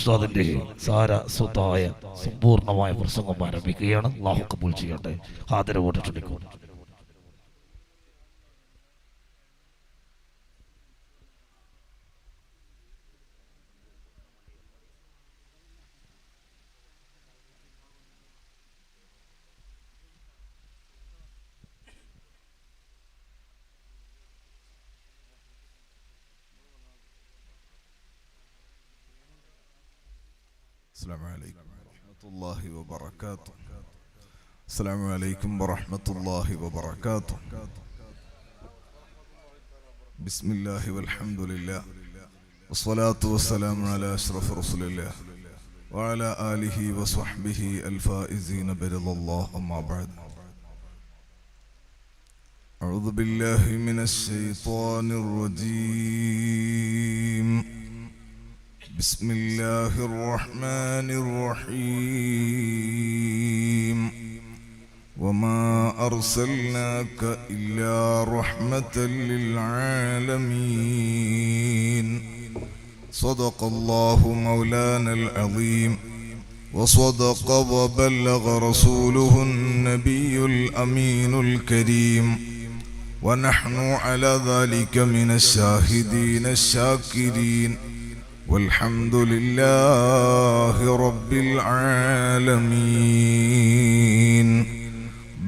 ഉസ്താദിന്റെ സാരസ്വതായ സമ്പൂർണമായ പ്രസംഗം ആരംഭിക്കുകയാണ്. അല്ലാഹു ഖബൂൽ ചെയ്യട്ടെ. ആദരവോടെ ക്ഷണിക്കുന്നു. السلام عليكم ورحمة الله وبركاته. السلام عليكم ورحمة الله وبركاته. بسم الله والحمد لله والصلاة والسلام على أشرف رسول الله وعلى آله وصحبه الفائزين برضا الله. أما بعد، أعوذ بالله من الشيطان الرجيم. بسم الله الرحمن الرحيم. وما أرسلناك إلا رحمة للعالمين. صدق الله مولانا العظيم وصدق وبلغ رسوله النبي الأمين الكريم، ونحن على ذلك من الشاهدين الشاكرين، والحمد لله رب العالمين.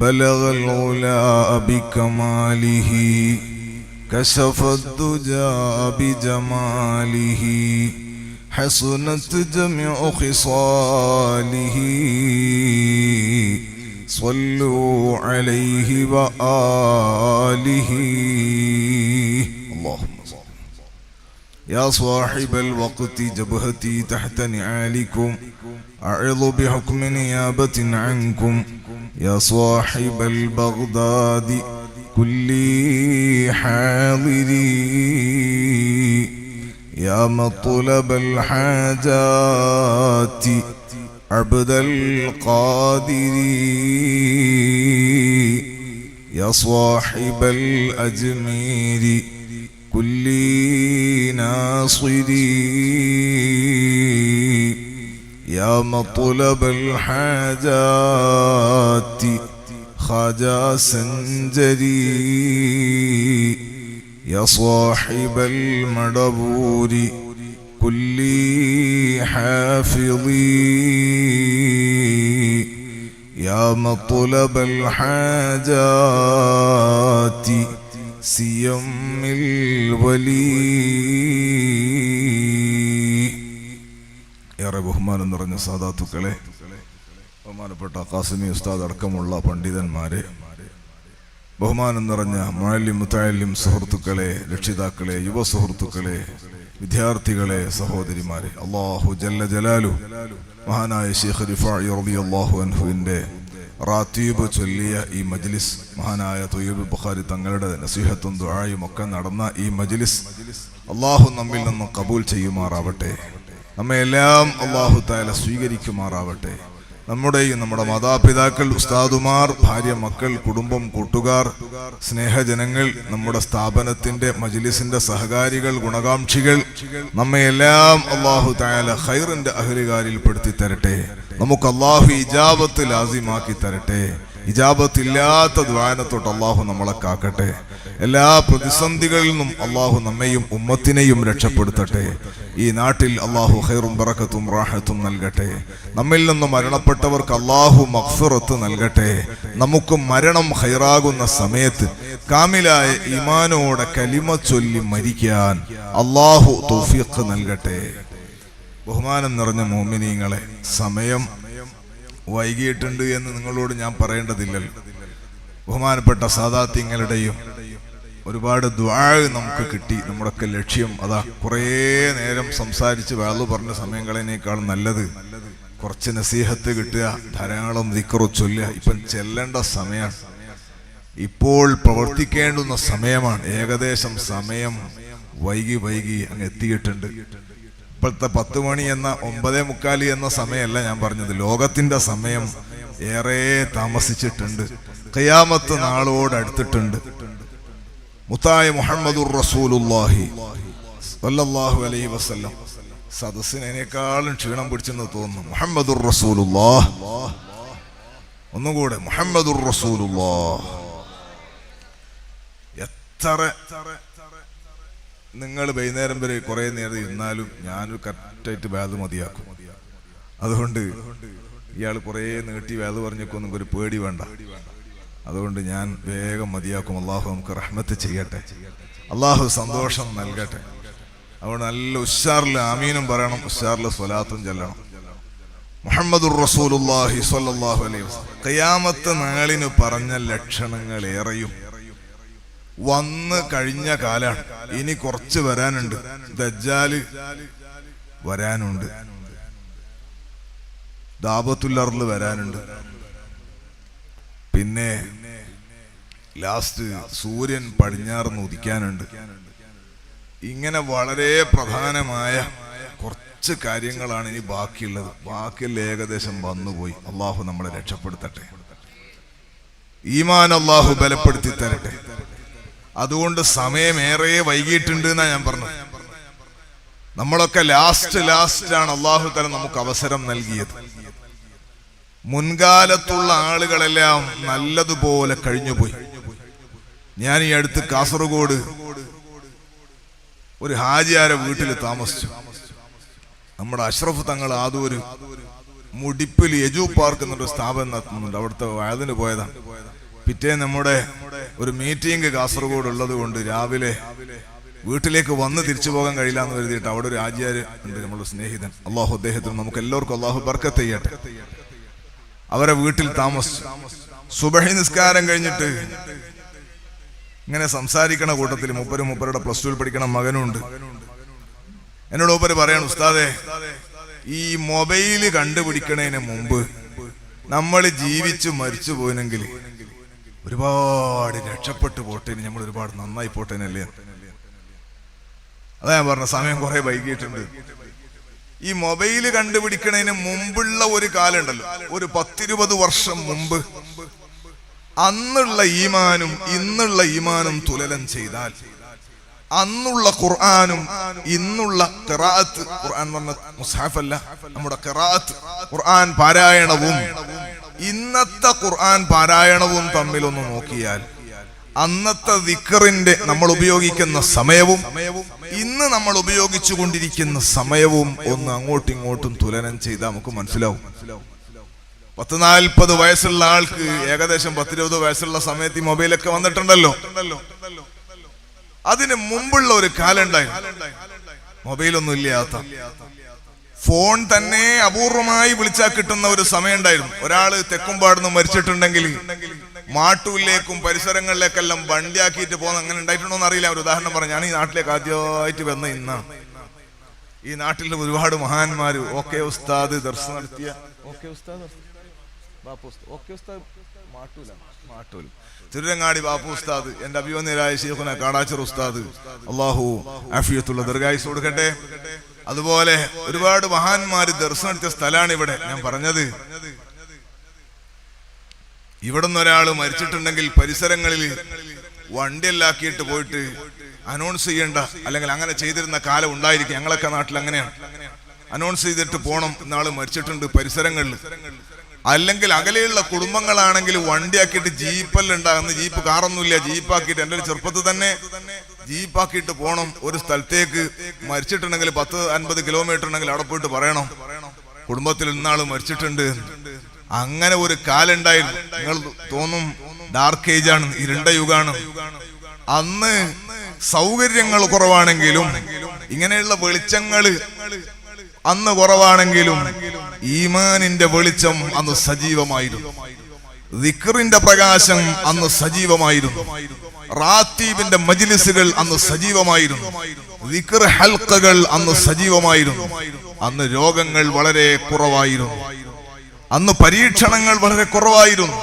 بلغ العلا بكماله، كشف الدجى بجماله، حسنت جميع خصاله. صلوا عليه وآله. اللهم صل. يا صاحب الوقت جبهتي تحت نعالكم، أعظ بحكم نيابة عنكم. يا صاحب البغداد كلي حاضري، يا مطلب الحاجات عبد القادر. يا صاحب الأجمير كل ناصري، يا مطلب الحاجات خواجة سنجري. يا صاحب المدبور كل حافظي، يا مطلب الحاجات سيم الولي. ഏറെ ബഹുമാനം നിറഞ്ഞ സാദാത്തുക്കളെ, ബഹുമാനപ്പെട്ട ഖാസിമി ഉസ്താദ് അടക്കമുള്ള പണ്ഡിതന്മാരെ, ബഹുമാനം നിറഞ്ഞ മുഅല്ലിം മുതഅല്ലിം സുഹൃത്തുക്കളെ, രക്ഷിതാക്കളെ, യുവ സുഹൃത്തുക്കളെ, വിദ്യാർത്ഥികളെ, സഹോദരിമാരെ, അല്ലാഹു ജല്ല ജലാലു മഹാനായ ശൈഖ് റിഫാഇ റളിയല്ലാഹു അൻഹുവിന്റെ റാത്തീബ് ചൊല്ലിയ ഈ മജ്ലിസ്, മഹാനായ ത്വയ്യിബുൽ ബുഖാരി തങ്ങളുടെ നസീഹത്തും ദുആയും ഒക്കെ നടന്ന ഈ മജ്ലിസ് അല്ലാഹു നമ്മിൽ നിന്ന് കബൂൽ ചെയ്യുമാറാവട്ടെ. നമ്മെ എല്ലാം അല്ലാഹു തആല സ്വീകരിക്കുമാറാവട്ടെ. നമ്മുടെയും നമ്മുടെ മാതാപിതാക്കൾ, ഉസ്താദുമാർ, ഭാര്യ, മക്കൾ, കുടുംബം, കൂട്ടുകാർ, സ്നേഹജനങ്ങൾ, നമ്മുടെ സ്ഥാപനത്തിന്റെ മജ്ലിസിന്റെ സഹകാരികൾ, ഗുണകാംക്ഷികൾ, നമ്മയെല്ലാം അല്ലാഹു തആല ഖൈറിന്റെ അഹ്ലുകാരിൽ പെടുത്തി തരട്ടെ. നമുക്ക് അല്ലാഹു ഇജാബത്ത് ലാസിമാക്കി തരട്ടെ. ഇജാബത്തില്ലാത്ത ദുആനെ തൊട്ട് അല്ലാഹു നമ്മളെ കാക്കട്ടെ. എല്ലാ പ്രതിസന്ധികളിൽ നിന്നും അല്ലാഹു നമ്മെയും ഉമ്മത്തിനെയും രക്ഷപ്പെടുത്തട്ടെ. ഈ നാട്ടിൽ അല്ലാഹു ഖൈറും ബറക്കത്തും റാഹത്തും നൽകട്ടെ. നമ്മിൽ നിന്ന് മരണപ്പെട്ടവർക്ക് അല്ലാഹു മഗ്ഫിറത്ത് നൽകട്ടെ. നമുക്ക് മരണം ഖൈറാകുന്ന സമയത്ത് കാമിലായ ഈമാനോടെ കലിമ ചൊല്ലി മരിക്കാൻ അല്ലാഹു തൗഫീഖ് നൽകട്ടെ. ബഹുമാനം നിറഞ്ഞ മുഅ്മിനീങ്ങളെ, സമയം വൈകിയിട്ടുണ്ട് എന്ന് നിങ്ങളോട് ഞാൻ പറയേണ്ടതില്ലല്ലോ. ബഹുമാനപ്പെട്ട സാദാത്യങ്ങളുടെയും ഒരുപാട് ദുആ നമുക്ക് കിട്ടി. നമ്മുടെയൊക്കെ ലക്ഷ്യം അതാ. കുറേ നേരം സംസാരിച്ച് വാളു പറഞ്ഞ സമയം കളയുന്നേക്കാൾ നല്ലത് കുറച്ച് നസീഹത്ത് കിട്ടുക, ധാരാളം ദിക്റ് ചൊല്ലുക. ഇപ്പം ചെല്ലേണ്ട സമയമാണ്, ഇപ്പോൾ പ്രവർത്തിക്കേണ്ടുന്ന സമയമാണ്. ഏകദേശം സമയം വൈകി അങ്ങ് എത്തിയിട്ടുണ്ട്. ഇപ്പോഴത്തെ 10 മണി എന്ന 9:45 എന്ന സമയമല്ല ഞാൻ പറഞ്ഞത്. ലോകത്തിന്റെ സമയം ഏറെ താമസിച്ചിട്ടുണ്ട്. ഖിയാമത്ത് നാളോട് അടുത്തിട്ടുണ്ട്. മുത്തായ മുഹമ്മദുർ റസൂലുള്ളാഹി സ്വല്ലല്ലാഹു അലൈഹി വസല്ലം സദസ്സിനേക്കാളും ക്ഷീണം പിടിച്ചെന്ന് തോന്നുന്നു. മുഹമ്മദുർ റസൂലുള്ളാഹ്. ഒന്നുകൂടെ മുഹമ്മദുർ റസൂലുള്ളാഹ്. എത്ര നിങ്ങൾ വൈകുന്നേരം വരെ കുറെ നേരം ഇരുന്നാലും ഞാനൊരു കറക്റ്റായിട്ട് വേദ മതിയാക്കും. അതുകൊണ്ട് ഇയാൾ കുറേ നീട്ടി വേദ പറഞ്ഞേക്കൊന്നും ഒരു പേടി വേണ്ട. അതുകൊണ്ട് ഞാൻ വേഗം മതിയാക്കും. അള്ളാഹു നമുക്ക് റഹ്മത്ത് ചെയ്യട്ടെ, അള്ളാഹു സന്തോഷം നൽകട്ടെ. അതുകൊണ്ട് നല്ല ഉഷാറിൽ ആമീനും പറയണം, ഉഷാറിൽ സ്വലാത്തും ചൊല്ലണം. മുഹമ്മദുർ റസൂലുള്ളാഹി സ്വല്ലല്ലാഹു അലൈഹി വസല്ലം ഖിയാമത്ത് നാളിന് പറഞ്ഞ ലക്ഷണങ്ങൾ ഏറെയും വന്ന് കഴിഞ്ഞ കാലാണ്. ഇനി കുറച്ച് വരാനുണ്ട്. ദജ്ജാല് വരാനുണ്ട്, ദാബത്തുൽ അർള് വരാനുണ്ട്, പിന്നെ ലാസ്റ്റ് സൂര്യൻ പടിഞ്ഞാറ് ഉദിക്കാനുണ്ട്. ഇങ്ങനെ വളരെ പ്രധാനമായ കുറച്ച് കാര്യങ്ങളാണ് ഇനി ബാക്കിയുള്ളത്. ബാക്കിയുള്ള ഏകദേശം വന്നുപോയി. അള്ളാഹു നമ്മളെ രക്ഷപ്പെടുത്തട്ടെ, ഈമാൻ അള്ളാഹു ബലപ്പെടുത്തി തരട്ടെ. അതുകൊണ്ട് സമയമേറെ വൈകിട്ടുണ്ട് എന്നാ ഞാൻ പറഞ്ഞത്. നമ്മളൊക്കെ ലാസ്റ്റാണ് അള്ളാഹു തആല നമുക്ക് അവസരം നൽകിയത്. മുൻകാലത്തുള്ള ആളുകളെല്ലാം നല്ലതുപോലെ കഴിഞ്ഞുപോയി. ഞാൻ ഈ അടുത്ത് കാസർഗോഡ് ഒരു ഹാജിയാരെ വീട്ടിൽ താമസിച്ചു. നമ്മുടെ അഷ്റഫ് തങ്ങൾ ആദൂര് മുടിപ്പിൽ യജു പാർക്ക് എന്നൊരു സ്ഥാപനം നടത്തുന്നുണ്ട്. അവിടുത്തെ വയതിന് പോയതാണ്. പിറ്റേ നമ്മുടെ ഒരു മീറ്റിംഗ് കാസർഗോഡ് ഉള്ളത് കൊണ്ട് രാവിലെ വീട്ടിലേക്ക് വന്ന് തിരിച്ചു പോകാൻ കഴിയില്ല എന്ന് കരുതിയിട്ട് അവിടെ ഒരു ഹാജിയാര് ഉണ്ട്, നമ്മുടെ സ്നേഹിതൻ. അള്ളാഹു അദ്ദേഹത്തിന് നമുക്ക് എല്ലാവർക്കും അള്ളാഹു ബർക്കത്ത് ചെയ്യട്ടെ. അവരെ വീട്ടിൽ താമസിച്ചു. സുബഹി നിസ്കാരം കഴിഞ്ഞിട്ട് ഇങ്ങനെ സംസാരിക്കണ കൂട്ടത്തിൽ മൂപ്പരുടെ +2 പഠിക്കണ മകനുണ്ട്. എന്നോട് മൂപ്പര് പറയാണ്, ഉസ്താദേ, ഈ മൊബൈല് കണ്ടുപിടിക്കണതിന് മുമ്പ് നമ്മൾ ജീവിച്ചു മരിച്ചു പോയിനെങ്കിൽ ഒരുപാട് രക്ഷപ്പെട്ടു പോട്ടേന്, നമ്മൾ ഒരുപാട് നന്നായി പോട്ടേനല്ലേ. അതാ ഞാൻ പറഞ്ഞ സമയം കുറെ വൈകിട്ടുണ്ട്. ഈ മൊബൈല് കണ്ടുപിടിക്കണതിന് മുമ്പുള്ള ഒരു കാലം ഉണ്ടല്ലോ, ഒരു 10-20 വർഷം മുമ്പ്, അന്നുള്ള ഈമാനും ഇന്നുള്ള ഈമാനും തുലനം ചെയ്താൽ അന്നുള്ള ഖുർആനും ഇന്നുള്ള ഖിറാഅത്ത്, ഖുർആൻ പറഞ്ഞ മുസ്ഹഫ് അല്ല, നമ്മുടെ ഖിറാഅത്ത് ഖുർആൻ പാരായണവും ഇന്നത്തെ ഖുർആൻ പാരായണവും തമ്മിലൊന്ന് നോക്കിയാൽ അന്നത്തെ ദിക്റിന്റെ നമ്മൾ ഉപയോഗിക്കുന്ന സമയവും ഇന്ന് നമ്മൾ ഉപയോഗിച്ചു കൊണ്ടിരിക്കുന്ന സമയവും ഒന്ന് അങ്ങോട്ടും ഇങ്ങോട്ടും തുലനം ചെയ്താൽ നമുക്ക് മനസ്സിലാവും. 40-40 വയസ്സുള്ള ആൾക്ക് ഏകദേശം 10-20 വയസ്സുള്ള സമയത്ത് ഈ മൊബൈലൊക്കെ വന്നിട്ടുണ്ടല്ലോ. അതിന് മുമ്പുള്ള ഒരു കാലം ഉണ്ടായിരുന്നു, മൊബൈലൊന്നും ഇല്ലാത്ത, ഫോൺ തന്നെ അപൂർവമായി വിളിച്ചാൽ കിട്ടുന്ന ഒരു സമയം ഉണ്ടായിരുന്നു. ഒരാള് തെക്കുംപാടുന്ന് മരിച്ചിട്ടുണ്ടെങ്കിൽ മാട്ടൂരിലേക്കും പരിസരങ്ങളിലേക്കെല്ലാം വണ്ടിയാക്കിയിട്ട് പോകുന്ന അങ്ങനെ ഉണ്ടായിട്ടുണ്ടോ എന്ന് അറിയില്ല. ഒരു ഉദാഹരണം പറഞ്ഞു, ഞാൻ ഈ നാട്ടിലേക്ക് ആദ്യമായിട്ട് വന്ന ഇന്നാണ്. ഈ നാട്ടിൽ ഒരുപാട് മഹാന്മാര് ഓക്കെ ഉസ്താദ് ദർശനം നടത്തിയ മാട്ടൂൽ തിരുരങ്ങാടി ബാപ്പു ഉസ്താദ്, എന്റെ അഭിമന്യരായ ശൈഖുന കാടാച്ചർ ഉസ്താദ്, അള്ളാഹു ആഫിയത്തുള്ള ദീർഘായുസ്സ് കൊടുക്കട്ടെ. അതുപോലെ ഒരുപാട് മഹാന്മാര് ദർശനം നടത്തിയ സ്ഥലമാണ് ഇവിടെ. ഞാൻ പറഞ്ഞത്, ഇവിടെ നിന്ന് ഒരാൾ മരിച്ചിട്ടുണ്ടെങ്കിൽ പരിസരങ്ങളിൽ വണ്ടിയെല്ലാക്കിയിട്ട് പോയിട്ട് അനൗൺസ് ചെയ്യേണ്ട, അല്ലെങ്കിൽ അങ്ങനെ ചെയ്തിരുന്ന കാലം ഉണ്ടായിരിക്കും. ഞങ്ങളൊക്കെ നാട്ടിൽ അങ്ങനെയാണ്, അനൗൺസ് ചെയ്തിട്ട് പോണം, ഇന്നാള് മരിച്ചിട്ടുണ്ട് പരിസരങ്ങളിൽ. അല്ലെങ്കിൽ അകലെയുള്ള കുടുംബങ്ങളാണെങ്കിൽ വണ്ടിയാക്കിയിട്ട് ജീപ്പെല്ലാം ഉണ്ടാകുന്ന, ജീപ്പ് കാറൊന്നുമില്ല, ജീപ്പാക്കിയിട്ട്, എൻ്റെ ഒരു ചെറുപ്പത്തിൽ തന്നെ ജീപ്പാക്കിയിട്ട് പോണം ഒരു സ്ഥലത്തേക്ക്. മരിച്ചിട്ടുണ്ടെങ്കിൽ 10-50 കിലോമീറ്റർ ഉണ്ടെങ്കിൽ അവിടെ പോയിട്ട് പറയണം കുടുംബത്തിൽ ഇന്നാള് മരിച്ചിട്ടുണ്ട്. അങ്ങനെ ഒരു കാലം ഉണ്ടായിരുന്നു. നിങ്ങൾ തോന്നും ഡാർക്ക് ഏജ് ആണ്, ഇരുണ്ട യുഗാണ്. അന്ന് സൗകര്യങ്ങൾ കുറവാണെങ്കിലും ഇങ്ങനെയുള്ള വെളിച്ചങ്ങള് അന്ന് കുറവാണെങ്കിലും ഈമാനിന്റെ വെളിച്ചം അന്ന് സജീവമായിരുന്നു. ദിക്റിന്റെ പ്രകാശം അന്ന് സജീവമായിരുന്നു. റാത്തീബിന്റെ മജ്ലിസുകൾ അന്ന് സജീവമായിരുന്നു. ദിക്ർ ഹൽഖകൾ അന്ന് സജീവമായിരുന്നു. അന്ന് രോഗങ്ങൾ വളരെ കുറവായിരുന്നു. അന്ന് പരീക്ഷണങ്ങൾ വളരെ കുറവായിരുന്നു.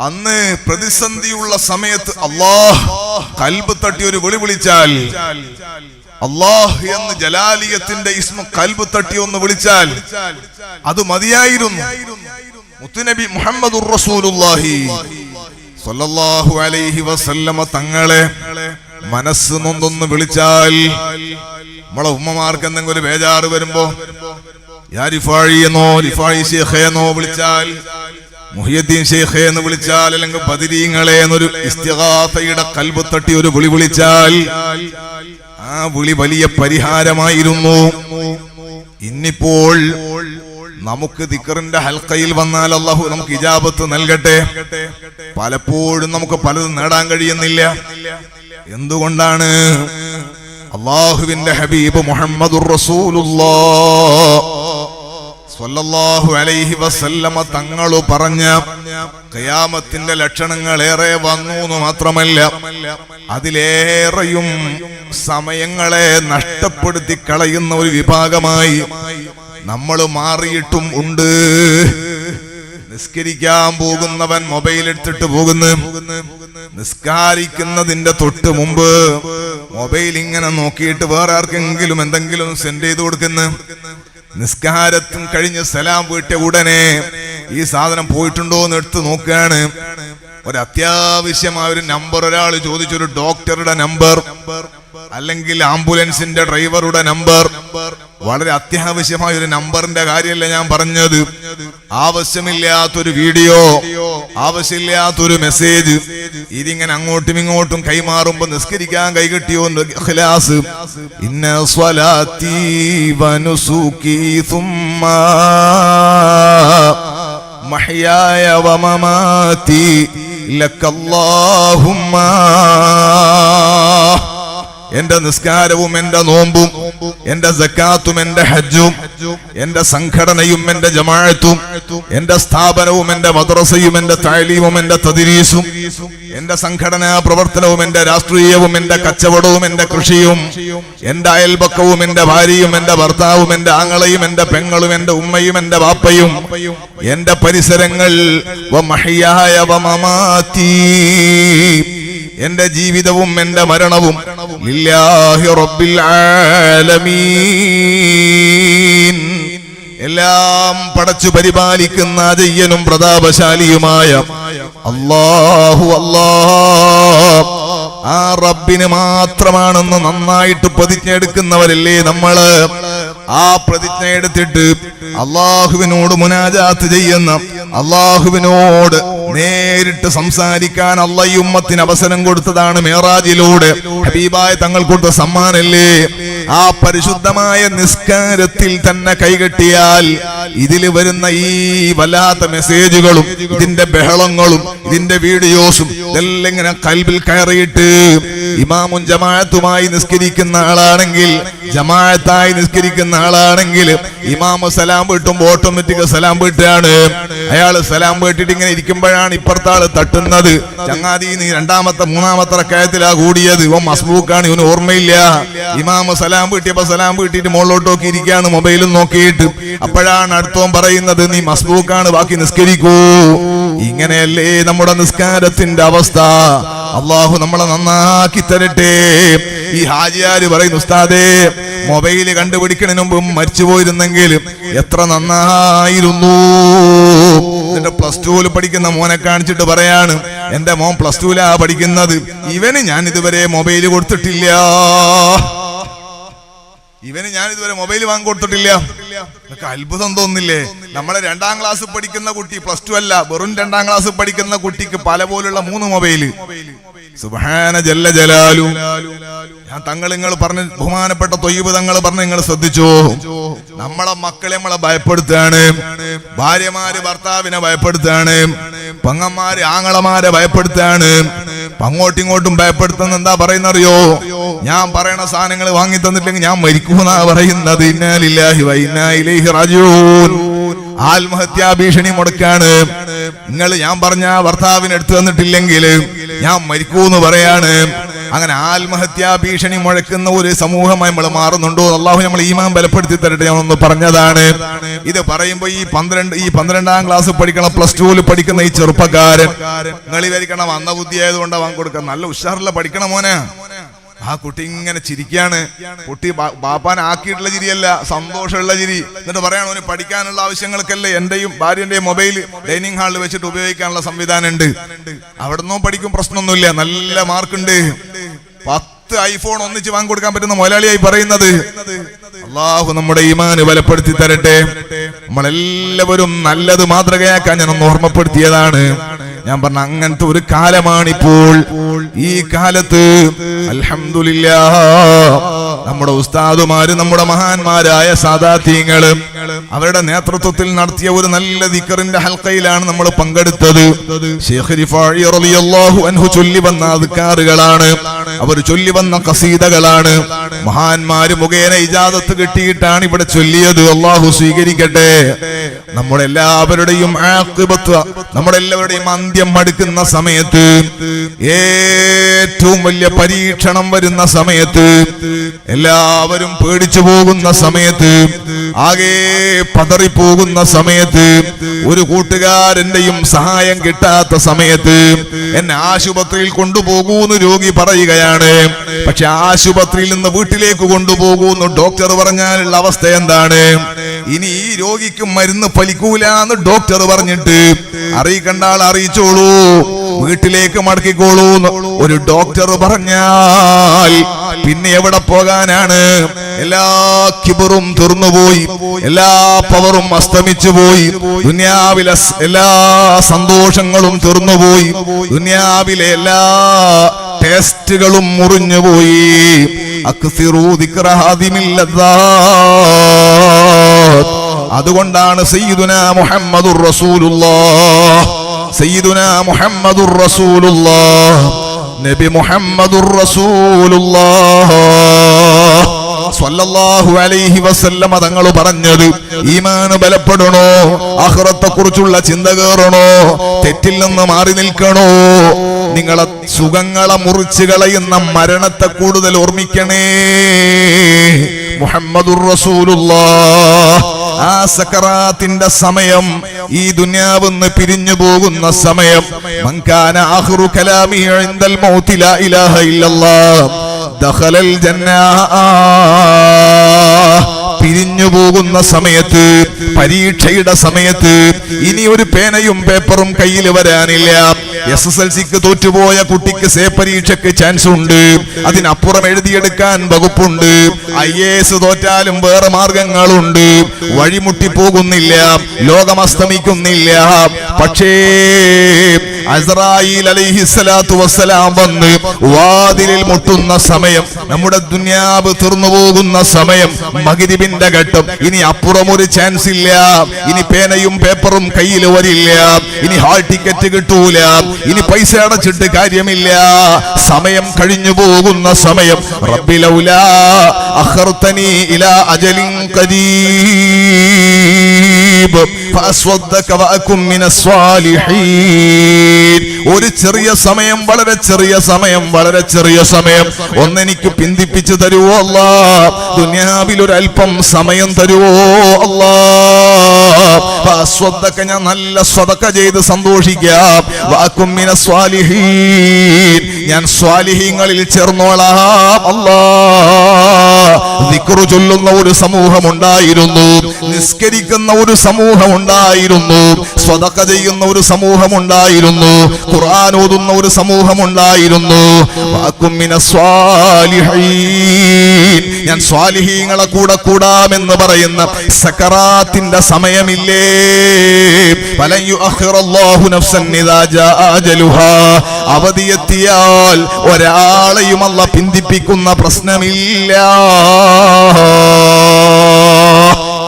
അന്ന് പ്രതിസന്ധിയുള്ള സമയത്ത് അല്ലാഹ് കൽബ് തട്ടി ഒരു വിളി വിളിച്ചാൽ, അല്ലാഹ് എന്ന് ജലാലിയത്തിന്റെ ഇസ്മ കൽബ് തട്ടി ഒന്ന് വിളിച്ചാൽ അത് മതിയായിരുന്നു. മുത്തുനബി മുഹമ്മദുർ റസൂലുള്ളാഹി സ്വല്ലല്ലാഹു അലൈഹി വസല്ലമ തങ്ങളെ മനസ്സ് നൊന്തൊന്ന് വിളിച്ചാൽ നമ്മളെ ഉമ്മമാർക്ക് എന്തെങ്കിലും ഒരു ബേജാറ് വരുമ്പോ യാ റിഫാഴി എന്നോ റിഫാഴി ശൈഖേ എന്നോ വിളിച്ചാൽ, മുഹിയുദ്ദീൻ ശൈഖേ എന്ന് വിളിച്ചാൽ, അല്ലെങ്കിൽ ബദരീങ്ങളെ എന്നൊരു ഇസ്തിഗാസയുടെ കൽബ് തട്ടി ഒരു വിളി വിളിച്ചാൽ ആ വിളി വലിയ പരിഹാരമായിരുന്നു. ഇന്നിപ്പോൾ നമുക്ക് ദിക്റിന്റെ ഹൽക്കയിൽ വന്നാൽ അല്ലാഹു നമുക്ക് ഇജാബത്ത് നൽകട്ടെ. പലപ്പോഴും നമുക്ക് പലതും നേടാൻ കഴിയുന്നില്ല. എന്തുകൊണ്ടാണ്? അല്ലാഹുവിന്റെ ഹബീബ് മുഹമ്മദുർ റസൂലുള്ളാഹ് സ്വല്ലല്ലാഹു അലൈഹി വസല്ലമ തങ്ങൾ പറഞ്ഞ ഖിയാമത്തിന്റെ ലക്ഷണങ്ങൾ ഏറെ വന്നു എന്ന് മാത്രമല്ല, അതിലേറെയും സമയങ്ങളെ നഷ്ടപ്പെടുത്തി കളയുന്ന ഒരു വിഭാഗമായി നമ്മൾ മാറിയിട്ടും ഉണ്ട്. നിസ്കരിക്കാൻ പോകുന്നവൻ മൊബൈൽ എടുത്തിട്ട് പോകുന്നു. നിസ്കാരിക്കുന്നതിന്റെ തൊട്ട് മുമ്പ് മൊബൈൽ ഇങ്ങനെ നോക്കിയിട്ട് വേറെ ആർക്കെങ്കിലും എന്തെങ്കിലും സെൻഡ് ചെയ്ത് കൊടുക്കുന്നു. നിസ്കാരത്തും കഴിഞ്ഞ് സലാം വീട്ടിയ ഉടനെ ഈ സാധനം പോയിട്ടുണ്ടോ എന്ന് എടുത്ത് നോക്കുകയാണ്. ഒരു അത്യാവശ്യമായ ഒരു നമ്പർ ഒരാൾ ചോദിച്ചൊരു ഡോക്ടറുടെ നമ്പർ, അല്ലെങ്കിൽ ആംബുലൻസിന്റെ ഡ്രൈവറുടെ നമ്പർ, വളരെ അത്യാവശ്യമായ ഒരു നമ്പറിന്റെ കാര്യമല്ല ഞാൻ പറഞ്ഞത്. ആവശ്യമില്ലാത്തൊരു വീഡിയോ, ആവശ്യമില്ലാത്തൊരു മെസ്സേജ്, ഇതിങ്ങനെ അങ്ങോട്ടും ഇങ്ങോട്ടും കൈമാറുമ്പോ നിസ്കരിക്കാൻ കൈകിട്ടിയോ ഇഖ്ലാസ്. ഇന്ന സ്വലാത്തി വനുസുകി സുമ്മ മഹ്യായ വമമാതി ലക്കല്ലാഹുമ്മ. എന്റെ നിസ്കാരവും എന്റെ നോമ്പും എന്റെ സക്കാത്തും എന്റെ ഹജ്ജും എന്റെ സംഘടനയും എന്റെ ജമാഅത്തും എന്റെ സ്ഥാപനവും എന്റെ മദ്രസയും എന്റെ തഅലീമും എന്റെ തദ്രീസും എന്റെ സംഘടനാ പ്രവർത്തനവും എന്റെ രാഷ്ട്രീയവും എന്റെ കച്ചവടവും എന്റെ കൃഷിയും എന്റെ അയൽപക്കവും എന്റെ ഭാര്യയും എന്റെ ഭർത്താവും എന്റെ ആങ്ങളയും എന്റെ പെങ്ങളും എന്റെ ഉമ്മയും എന്റെ വാപ്പയും എന്റെ പരിസരങ്ങൾ വമഹ്യായ വമമാതി, എന്റെ ജീവിതവും എന്റെ മരണവും ലില്ലാഹി റബ്ബിൽ ആലമീൻ, എല്ലാം പടച്ചു പരിപാലിക്കുന്ന അജയ്യനും പ്രതാപശാലിയുമായ അല്ലാഹു അല്ലാഹ്, ആ റബ്ബിന് മാത്രമാണെന്ന് നന്നായിട്ട് പ്രതിജ്ഞ എടുക്കുന്നവരല്ലേ നമ്മള്. ആ പ്രതിജ്ഞ എടുത്തിട്ട് അള്ളാഹുവിനോട് മുനാജാത്ത് ചെയ്യുന്ന, അള്ളാഹുവിനോട് നേരിട്ട് സംസാരിക്കാൻ അള്ളാഹു ഉമ്മത്തിന് അവസരം കൊടുത്തതാണ് മേറാജിലൂടെ ഹബീബായ തങ്ങൾ കൊടുത്ത സമ്മാനല്ലേ. ആ പരിശുദ്ധമായ നിസ്കാരത്തിൽ തന്നെ കൈകെട്ടിയാൽ ഇതിൽ വരുന്ന ഈ വല്ലാത്ത മെസ്സേജുകളും ഇതിന്റെ ബഹളങ്ങളും ഇതിന്റെ വീഡിയോസും ഇതെല്ലാം ഇങ്ങനെ കൽബിൽ കയറിയിട്ട് ഇമാമും ജമാഅത്തുമായി നിസ്കരിക്കുന്ന ആളാണെങ്കിൽ, ജമാഅത്തായി നിസ്കരിക്കുന്ന ആളാണെങ്കിൽ ഇമാമ സലാം വീട്ടുമ്പോ ഓട്ടോമാറ്റിക് സലാം വീട്ടാണ്. അയാള് സലാം വീട്ടിട്ട് ഇങ്ങനെ ഇരിക്കുമ്പോഴാണ് ഇപ്പുറത്തെ ആള് തട്ടുന്നത്. ചങ്ങാതി നീ രണ്ടാമത്തെ മൂന്നാമത്തെ റക്അത്തിലാ കൂടിയത്, ഇവൻ മസ്ബൂക്കാണ്, ഇവന് ഓർമ്മയില്ല. ഇമാമ സലാം വീട്ടിയപ്പോ സലാം വീട്ടിട്ട് മുകളിലോട്ട് നോക്കി ഇരിക്കുകയാണ്, മൊബൈലും നോക്കിയിട്ട്. അപ്പോഴാണ് അടുത്തോൻ പറയുന്നത് നീ മസ്ബൂക്കാണ്, ബാക്കി നിസ്കരിക്കൂ. ഇങ്ങനെയല്ലേ നമ്മുടെ നിസ്കാരത്തിന്റെ അവസ്ഥ. അള്ളാഹു നമ്മളെ നന്നാക്കി തരട്ടെ. ഈ ഹാജിയാര് പറയുന്നു, ഉസ്താദേ മൊബൈല് കണ്ടുപിടിക്കുന്നതിന് മുമ്പ് മരിച്ചു പോയിരുന്നെങ്കിൽ എത്ര നന്നായിരുന്നു. എന്നിട്ട് +2 പഠിക്കുന്ന മോനെ കാണിച്ചിട്ട് പറയാണ്, എന്റെ മോൻ +2 പഠിക്കുന്നത്, ഇവന് ഞാൻ ഇതുവരെ മൊബൈല് കൊടുത്തിട്ടില്ല, ഇവന് ഞാൻ ഇതുവരെ മൊബൈൽ വാങ്ങി കൊടുത്തിട്ടില്ല. നിങ്ങൾക്ക് അത്ഭുതം തോന്നില്ലേ? നമ്മളെ 2ാം ക്ലാസ് പഠിക്കുന്ന കുട്ടി +2 അല്ല, വെറും 2ാം ക്ലാസ് പഠിക്കുന്ന കുട്ടിക്ക് പല പോലുള്ള 3 മൊബൈല്. സുബ്ഹാന ജല്ല ജലാലു. ഞാൻ നിങ്ങൾ പറഞ്ഞ ബഹുമാനപ്പെട്ട തൊയ്യിബ് തങ്ങൾ പറഞ്ഞ് നിങ്ങൾ ശ്രദ്ധിച്ചോ. നമ്മളെ മക്കളെ നമ്മളെ ഭയപ്പെടുത്താണ്, ഭാര്യമാര് ഭർത്താവിനെ ഭയപ്പെടുത്താണ്, പെങ്ങന്മാര് ആങ്ങളമാരെ ഭയപ്പെടുത്താണ്, അങ്ങോട്ടിങ്ങോട്ടും ഭയപ്പെടുത്തുന്ന എന്താ പറയുന്നറിയോ? ഞാൻ പറയണ സാധനങ്ങൾ വാങ്ങി തന്നിട്ടില്ലെങ്കിൽ ഞാൻ മരിക്കൂന്നാ പറയുന്നത്. ഇന്നാ ലില്ലാഹി വ ഇന്നാ ഇലൈഹി റാജിഊൻ. ആത്മഹത്യാ ഭീഷണി മുടക്കാണ്. നിങ്ങൾ ഞാൻ പറഞ്ഞ ഭർത്താവിന് എടുത്തു തന്നിട്ടില്ലെങ്കിൽ ഞാൻ മരിക്കൂന്ന് പറയാണ്. അങ്ങനെ ആത്മഹത്യാ ഭീഷണി മുഴക്കുന്ന ഒരു സമൂഹമായി നമ്മൾ മാറുന്നുണ്ടോ? അള്ളാഹു നമ്മൾ ഈമാൻ ബലപ്പെടുത്തി തരട്ടെ. ഞാനൊന്ന് പറഞ്ഞതാണ്. ഇത് പറയുമ്പോ ഈ 12ാം ക്ലാസ് പഠിക്കണം, +2 പഠിക്കുന്ന ഈ ചെറുപ്പക്കാരൻ, നിങ്ങൾ വിചാരിക്കണം അന്ന ബുദ്ധി ആയതുകൊണ്ടാ വാങ്ങി കൊടുക്കുക. നല്ല ഉഷാറില്ല പഠിക്കണം മോനെ. ആ കുട്ടി ഇങ്ങനെ ചിരിക്കാണ്. കുട്ടി ബാപ്പാൻ ആക്കിയിട്ടുള്ള ചിരിയല്ല, സന്തോഷമുള്ള ചിരി. എന്നിട്ട് പറയാണ്, അവന് പഠിക്കാനുള്ള ആവശ്യങ്ങൾക്കല്ലേ എന്റെയും ഭാര്യന്റെയും മൊബൈൽ ഡൈനിങ് ഹാളിൽ വെച്ചിട്ട് ഉപയോഗിക്കാനുള്ള സംവിധാനം ഉണ്ട്, അവിടെ നിന്നും പഠിക്കും, പ്രശ്നമൊന്നുമില്ല, നല്ല മാർക്കുണ്ട്. 10 ഐഫോൺ ഒന്നിച്ച് വാങ്ങിക്കൊടുക്കാൻ പറ്റുന്ന മുതലാളിയായി പറയുന്നത്. അള്ളാഹു നമ്മുടെ ഈമാന് ബലപ്പെടുത്തി തരട്ടെ. നമ്മളെല്ലാവരും നല്ലത് മാതൃകയാക്കാൻ ഞാനൊന്ന് ഓർമ്മപ്പെടുത്തിയതാണ്. ഞാൻ പറഞ്ഞ അങ്ങനത്തെ ഒരു കാലമാണിപ്പോൾ. ഈ കാലത്ത് അൽഹംദുലില്ലാഹ് നമ്മുടെ ഉസ്താദുമാര്, നമ്മുടെ മഹാന്മാരായ സാദാത്യങ്ങള് അവരുടെ നേതൃത്വത്തിൽ നടത്തിയ ഒരു നല്ല ദിക്റിന്റെ ഹൽക്കയിലാണ് നമ്മൾ പങ്കെടുത്തത്. ശൈഖ് റിഫാഇ റളിയല്ലാഹു അൻഹു ചൊല്ലി വന്ന അദ്കാറുകളാണ്, അവർ ചൊല്ലി വന്ന ഖസീദകളാണ്. മഹാന്മാര് മുഖേന ഇജാദത്ത് കിട്ടിയിട്ടാണ് ഇവിടെ ചൊല്ലിയത്. അല്ലാഹു സ്വീകരിക്കട്ടെ. നമ്മളെല്ലാവരുടെയും ആഖിബത്ത്, നമ്മളെല്ലാവരുടെയും അന്ത്യം അടുക്കുന്ന സമയത്ത്, ഏറ്റവും വലിയ പരീക്ഷണം വരുന്ന സമയത്ത്, എല്ലാവരും പേടിച്ചു പോകുന്ന സമയത്ത്, ആകെ പതറിപ്പോകുന്ന സമയത്ത്, ഒരു കൂട്ടുകാരന്റെയും സഹായം കിട്ടാത്ത സമയത്ത് എന്നെ ആശുപത്രിയിൽ കൊണ്ടുപോകൂന്ന് രോഗി പറയുകയാണ്. പക്ഷെ ആശുപത്രിയിൽ നിന്ന് വീട്ടിലേക്ക് കൊണ്ടുപോകൂന്ന് ഡോക്ടർ പറഞ്ഞാലുള്ള അവസ്ഥ എന്താണ്? ഇനി ഈ രോഗിക്ക് മരുന്ന് ഫലിക്കൂലെന്ന് ഡോക്ടർ പറഞ്ഞിട്ട് അറിയിക്കേണ്ട ആൾ അറിയിച്ചോളൂ, വീട്ടിലേക്ക് മടക്കിക്കോളൂ ഒരു ഡോക്ടർ പറഞ്ഞാൽ പിന്നെ എവിടെ പോകാനാണ്? എല്ലാ കിബറും തീർന്നുപോയി, എല്ലാ പവറും അസ്തമിച്ചു പോയി, ദുനിയാവിലെ എല്ലാ സന്തോഷങ്ങളും തീർന്നുപോയി, ദുനിയാവിലെ എല്ലാ ടേസ്റ്റുകളും മുറിഞ്ഞുപോയി. അതുകൊണ്ടാണ് സയ്യിദുനാ മുഹമ്മദുർ റസൂലുള്ളാഹ്, സയ്യിദുനാ മുഹമ്മദുർ റസൂലുള്ളാഹ്, നബി മുഹമ്മദുർ റസൂലുള്ളാഹ് സ്വല്ലല്ലാഹു അലൈഹി വസല്ലമ തങ്ങൾ പറഞ്ഞത്, ഈമാൻ ബലപ്പെടണോ, ആഖിറത്തെ കുറിച്ചുള്ള ചിന്ത കേറണോ, തെറ്റിൽ നിന്ന് മാറി നിൽക്കണോ, നിങ്ങളെ സുഖങ്ങളെ മുറിച്ചു കളയുന്ന മരണത്തെ കൂടുതൽ ഓർമ്മിക്കണേ. മുഹമ്മദുർ റസൂലുള്ളാഹ്. ആ സക്കറാത്തിന്റെ സമയം, ഈ ദുനിയാവിന്ന് പിരിഞ്ഞു പോകുന്ന സമയം, മൻകാന ആഖിറു കലാമി ഇൻദൽ മൗതി ലാ ഇലാഹ ഇല്ലല്ലാഹ് ദഖലൽ ജന്നah. പിരിഞ്ഞു പോകുന്ന സമയത്ത്, പരീക്ഷയുടെ സമയത്ത് ഇനി ഒരു പേനയും പേപ്പറും കയ്യിൽ വരാനില്ല. SSLCക്ക് തോറ്റുപോയ കുട്ടിക്ക് സേ പരീക്ഷയ്ക്ക് ചാൻസ് ഉണ്ട്, അതിനപ്പുറം എഴുതിയെടുക്കാൻ വകുപ്പുണ്ട്. IAS തോറ്റാലും വേറെ മാർഗങ്ങളുണ്ട്. വഴിമുട്ടിപ്പോകുന്നില്ല, ലോകം അസ്തമിക്കുന്നില്ല. പക്ഷേ അസ്രായീൽ അലൈഹിസ്സലാത്തു വസ്സലാം വന്ന് വാതിലിൽ മുട്ടുന്ന സമയം, നമ്മുടെ ദുനിയാവ് തീർന്നു പോകുന്ന സമയം, മഗ്രിബിന്റെ ഘട്ടം, ഇനി അപ്പുറം ഒരു ചാൻസ് ഇല്ല. ഇനി പേനയും പേപ്പറും കയ്യിൽ വരില്ല, ഇനി ഹാൾ ടിക്കറ്റ് കിട്ടൂല, ഇനി പൈസ അടച്ചിട്ട് കാര്യമില്ല. സമയം കഴിഞ്ഞു പോകുന്ന സമയം. റബ്ബി ലൗലാ അഖർതനി ഇലാ അജലിൻ ഖരീബ് ഫഅസ്വദ്ദക വഅകും മിനസ് സ്വാലിഹീൻ. ഒരു ചെറിയ സമയം, വളരെ ചെറിയ സമയം, വളരെ ചെറിയ സമയം ഒന്നെനിക്ക് പിന്തിപ്പിച്ചു തരുവോ അല്ലാഹ്? ദുനിയാവിൽ ഒരു അല്പം സമയം തരുവോ അല്ലാഹ്? ഫഅസ്വദ്ദക, ഞാൻ നല്ല സ്വദഖ ചെയ്ത് സന്തോഷിക്കാം. വഅകും മിനസ് സ്വാലിഹീൻ, ഞാൻ സ്വാലിഹീങ്ങളിൽ ചേർന്നോളാം അല്ലാഹ്. ദിക്റ് ചൊല്ലുന്ന ഒരു സമൂഹം ഉണ്ടായിരുന്നു, നിസ്കരിക്കുന്ന ഒരു സമൂഹം ഉണ്ടായിരുന്നു, സ്വദഖ ചെയ്യുന്ന ഒരു സമൂഹം ഉണ്ടായിരുന്നു, ഖുർആൻ ഓതുന്ന ഒരു സമൂഹം ഉണ്ടായിരുന്നു. വഅകും മിനസ് സ്വാലിഹീൻ, ഞാൻ സ്വാലിഹീങ്ങളെ കൂടെ കൂടാമെന്ന് പറയുന്ന സക്കറാത്തിന്റെ സമയമില്ലേ? ഫലൻ യുഅഖിറല്ലാഹു നഫ്സൻ ഇദാ ജാഅ അജലുഹാ. അവധിയെത്തിയാൽ ഒരാളെയും അല്ലാഹ് പിന്തിപ്പിക്കുന്ന പ്രശ്നമില്ല.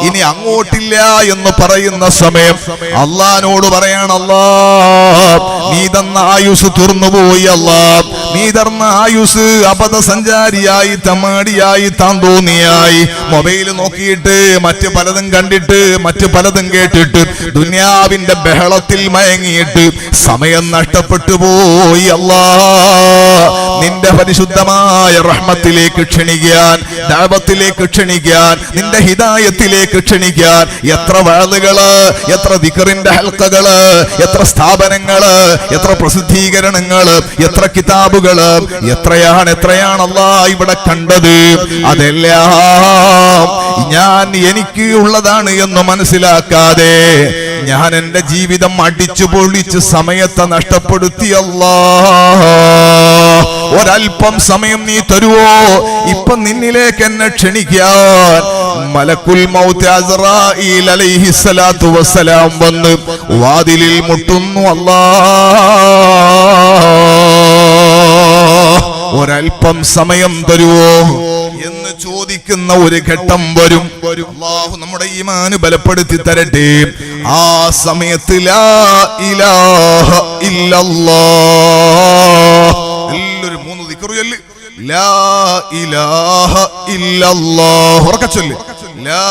ഇനി അങ്ങോട്ടില്ല എന്ന് പറയുന്ന സമയം അള്ളാഹിനോട് പറയാണ്, അല്ലാഹ് നീ തന്ന ആയുസ് തീർന്നുപോയി, അല്ലാഹ് നീ തന്ന ആയുസ് അബദ്ധസഞ്ചാരിയായി, തമാടിയായി, താന്തോന്നിയായി, മൊബൈൽ നോക്കിയിട്ട്, മറ്റ് പലതും കണ്ടിട്ട്, മറ്റ് പലതും കേട്ടിട്ട്, ദുനിയാവിന്റെ ബഹളത്തിൽ മയങ്ങിയിട്ട് സമയം നഷ്ടപ്പെട്ടു പോയി. അല്ലാഹ് നിന്റെ പരിശുദ്ധമായ റഹ്മത്തിലേക്ക് ക്ഷണിക്കാൻ, ദഅവത്തിലേക്ക് ക്ഷണിക്കാൻ, നിന്റെ ഹിദായത്തിലേക്ക് ക്ഷണിക്കാൻ എത്ര വഅദുകള്, എത്ര ദിക്റിന്റെ ഹൽഖകള്, എത്ര സ്ഥാപനങ്ങള്, എത്ര പ്രസിദ്ധീകരണങ്ങള്, എത്ര കിതാബുകള്, എത്രയാണ് അല്ലാഹ് ഇവിടെ കണ്ടത്. അതെല്ലാം ഞാൻ എനിക്ക് ഉള്ളതാണ് എന്ന് മനസ്സിലാക്കാതെ ഞാൻ എന്റെ ജീവിതം അടിച്ചു പൊളിച്ച് സമയത്തെ നഷ്ടപ്പെടുത്തി. അല്ലാഹ് ഒരൽപ്പം സമയം നീ തരുവോ? ഇപ്പൊ നിന്നിലേക്ക് എന്നെ ക്ഷണിക്കാൻ മലക്കുൽ മൗത്ത് അസ്റായീൽ അലൈഹിസ്സലാത്തു വസ്സലാം വന്ന് വാതിലിൽ മുട്ടുന്നു. ഒരൽപ്പം സമയം തരുവോ എന്ന് ചോദിക്കുന്ന ഒരു ഘട്ടം വരും. അല്ലാഹു നമ്മുടെ ഈമാൻ ബലപ്പെടുത്തി തരട്ടെ. ആ സമയത്ത് ലാ ഇലാഹ ഇല്ലല്ലാഹ് എല്ലാവരും 3 ദിക്റ് ചൊല്ല്. ലാ ഇലാഹ ഇല്ലല്ലാഹ് ഉറക്കെ ചൊല്ല്. ലാ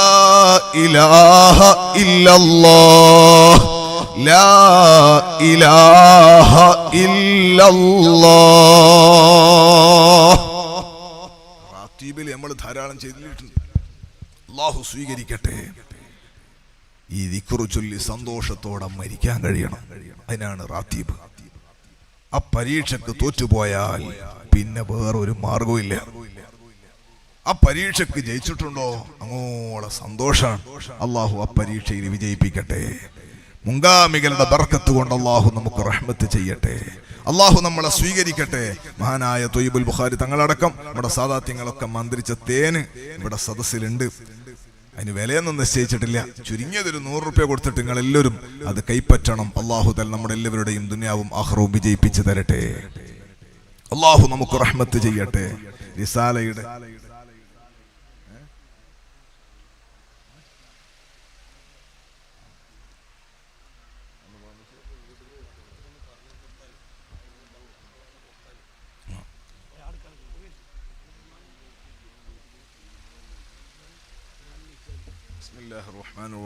ഇലാഹ ഇല്ലല്ലാഹ് ലാ ഇലാഹ ഇല്ലല്ലാഹ്. റാത്തീബിൽ നമ്മൾ ധാരാളം ചെയ്തിട്ടുണ്ട്. അല്ലാഹു സ്വീകരിക്കട്ടെ. ഈ ദിക്റ് ചൊല്ലി സന്തോഷത്തോടെ മരിക്കാൻ കഴിയണം. അതിനാണ് റാത്തീബ്. ആ പരീക്ഷക്ക് തോറ്റുപോയാൽ പിന്നെ വേറൊരു മാർഗവും. ആ പരീക്ഷക്ക് ജയിച്ചിട്ടുണ്ടോ അങ്ങോളം സന്തോഷാണ്. അല്ലാഹു ആ പരീക്ഷയിൽ വിജയിപ്പിക്കട്ടെ. മുൻഗാമികളുടെ ബർക്കത്ത് കൊണ്ട് അല്ലാഹു നമുക്ക് റഹ്മത്ത് ചെയ്യട്ടെ. അല്ലാഹു നമ്മളെ സ്വീകരിക്കട്ടെ. മഹാനായ ത്വയ്യിബുൽ ബുഖാരി തങ്ങളടക്കം നമ്മുടെ സാദാത്യങ്ങളൊക്കെ മന്ത്രിച്ച തേന് ഇവിടെ സദസ്സിലുണ്ട്. അതിന് വിലയൊന്നും നിശ്ചയിച്ചിട്ടില്ല. ചുരുങ്ങിയതൊരു 100 രൂപ കൊടുത്തിട്ട് നിങ്ങൾ എല്ലാവരും അത് കൈപ്പറ്റണം. അല്ലാഹു തആല നമ്മുടെ എല്ലാവരുടെയും ദുനിയാവും ആഖിറവും വിജയിപ്പിച്ചു തരട്ടെ. അല്ലാഹു നമുക്ക് റഹ്മത്ത് ചെയ്യട്ടെ. റിസാലയുടെ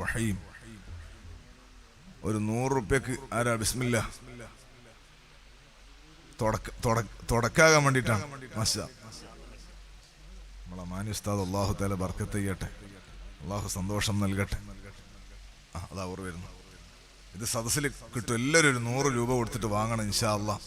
റഹീം ഒരു 100 രൂപയ്ക്ക് ആരാ? ബിസ്മില്ലാ തുടക്കാകാൻ വേണ്ടിയിട്ടാണ്. മാഷാ നമ്മളെ മാനി ഉസ്താദ് അല്ലാഹു തആല ബർക്കത്ത് ചെയ്യട്ടെ. അല്ലാഹു സന്തോഷം നൽകട്ടെ. അതാ ഓർ വരുന്നു. ഇത് സദസ്സിൽ കിട്ടും. എല്ലാവരും ഒരു 100 രൂപ കൊടുത്തിട്ട് വാങ്ങണം ഇൻഷാ അല്ലാഹ്.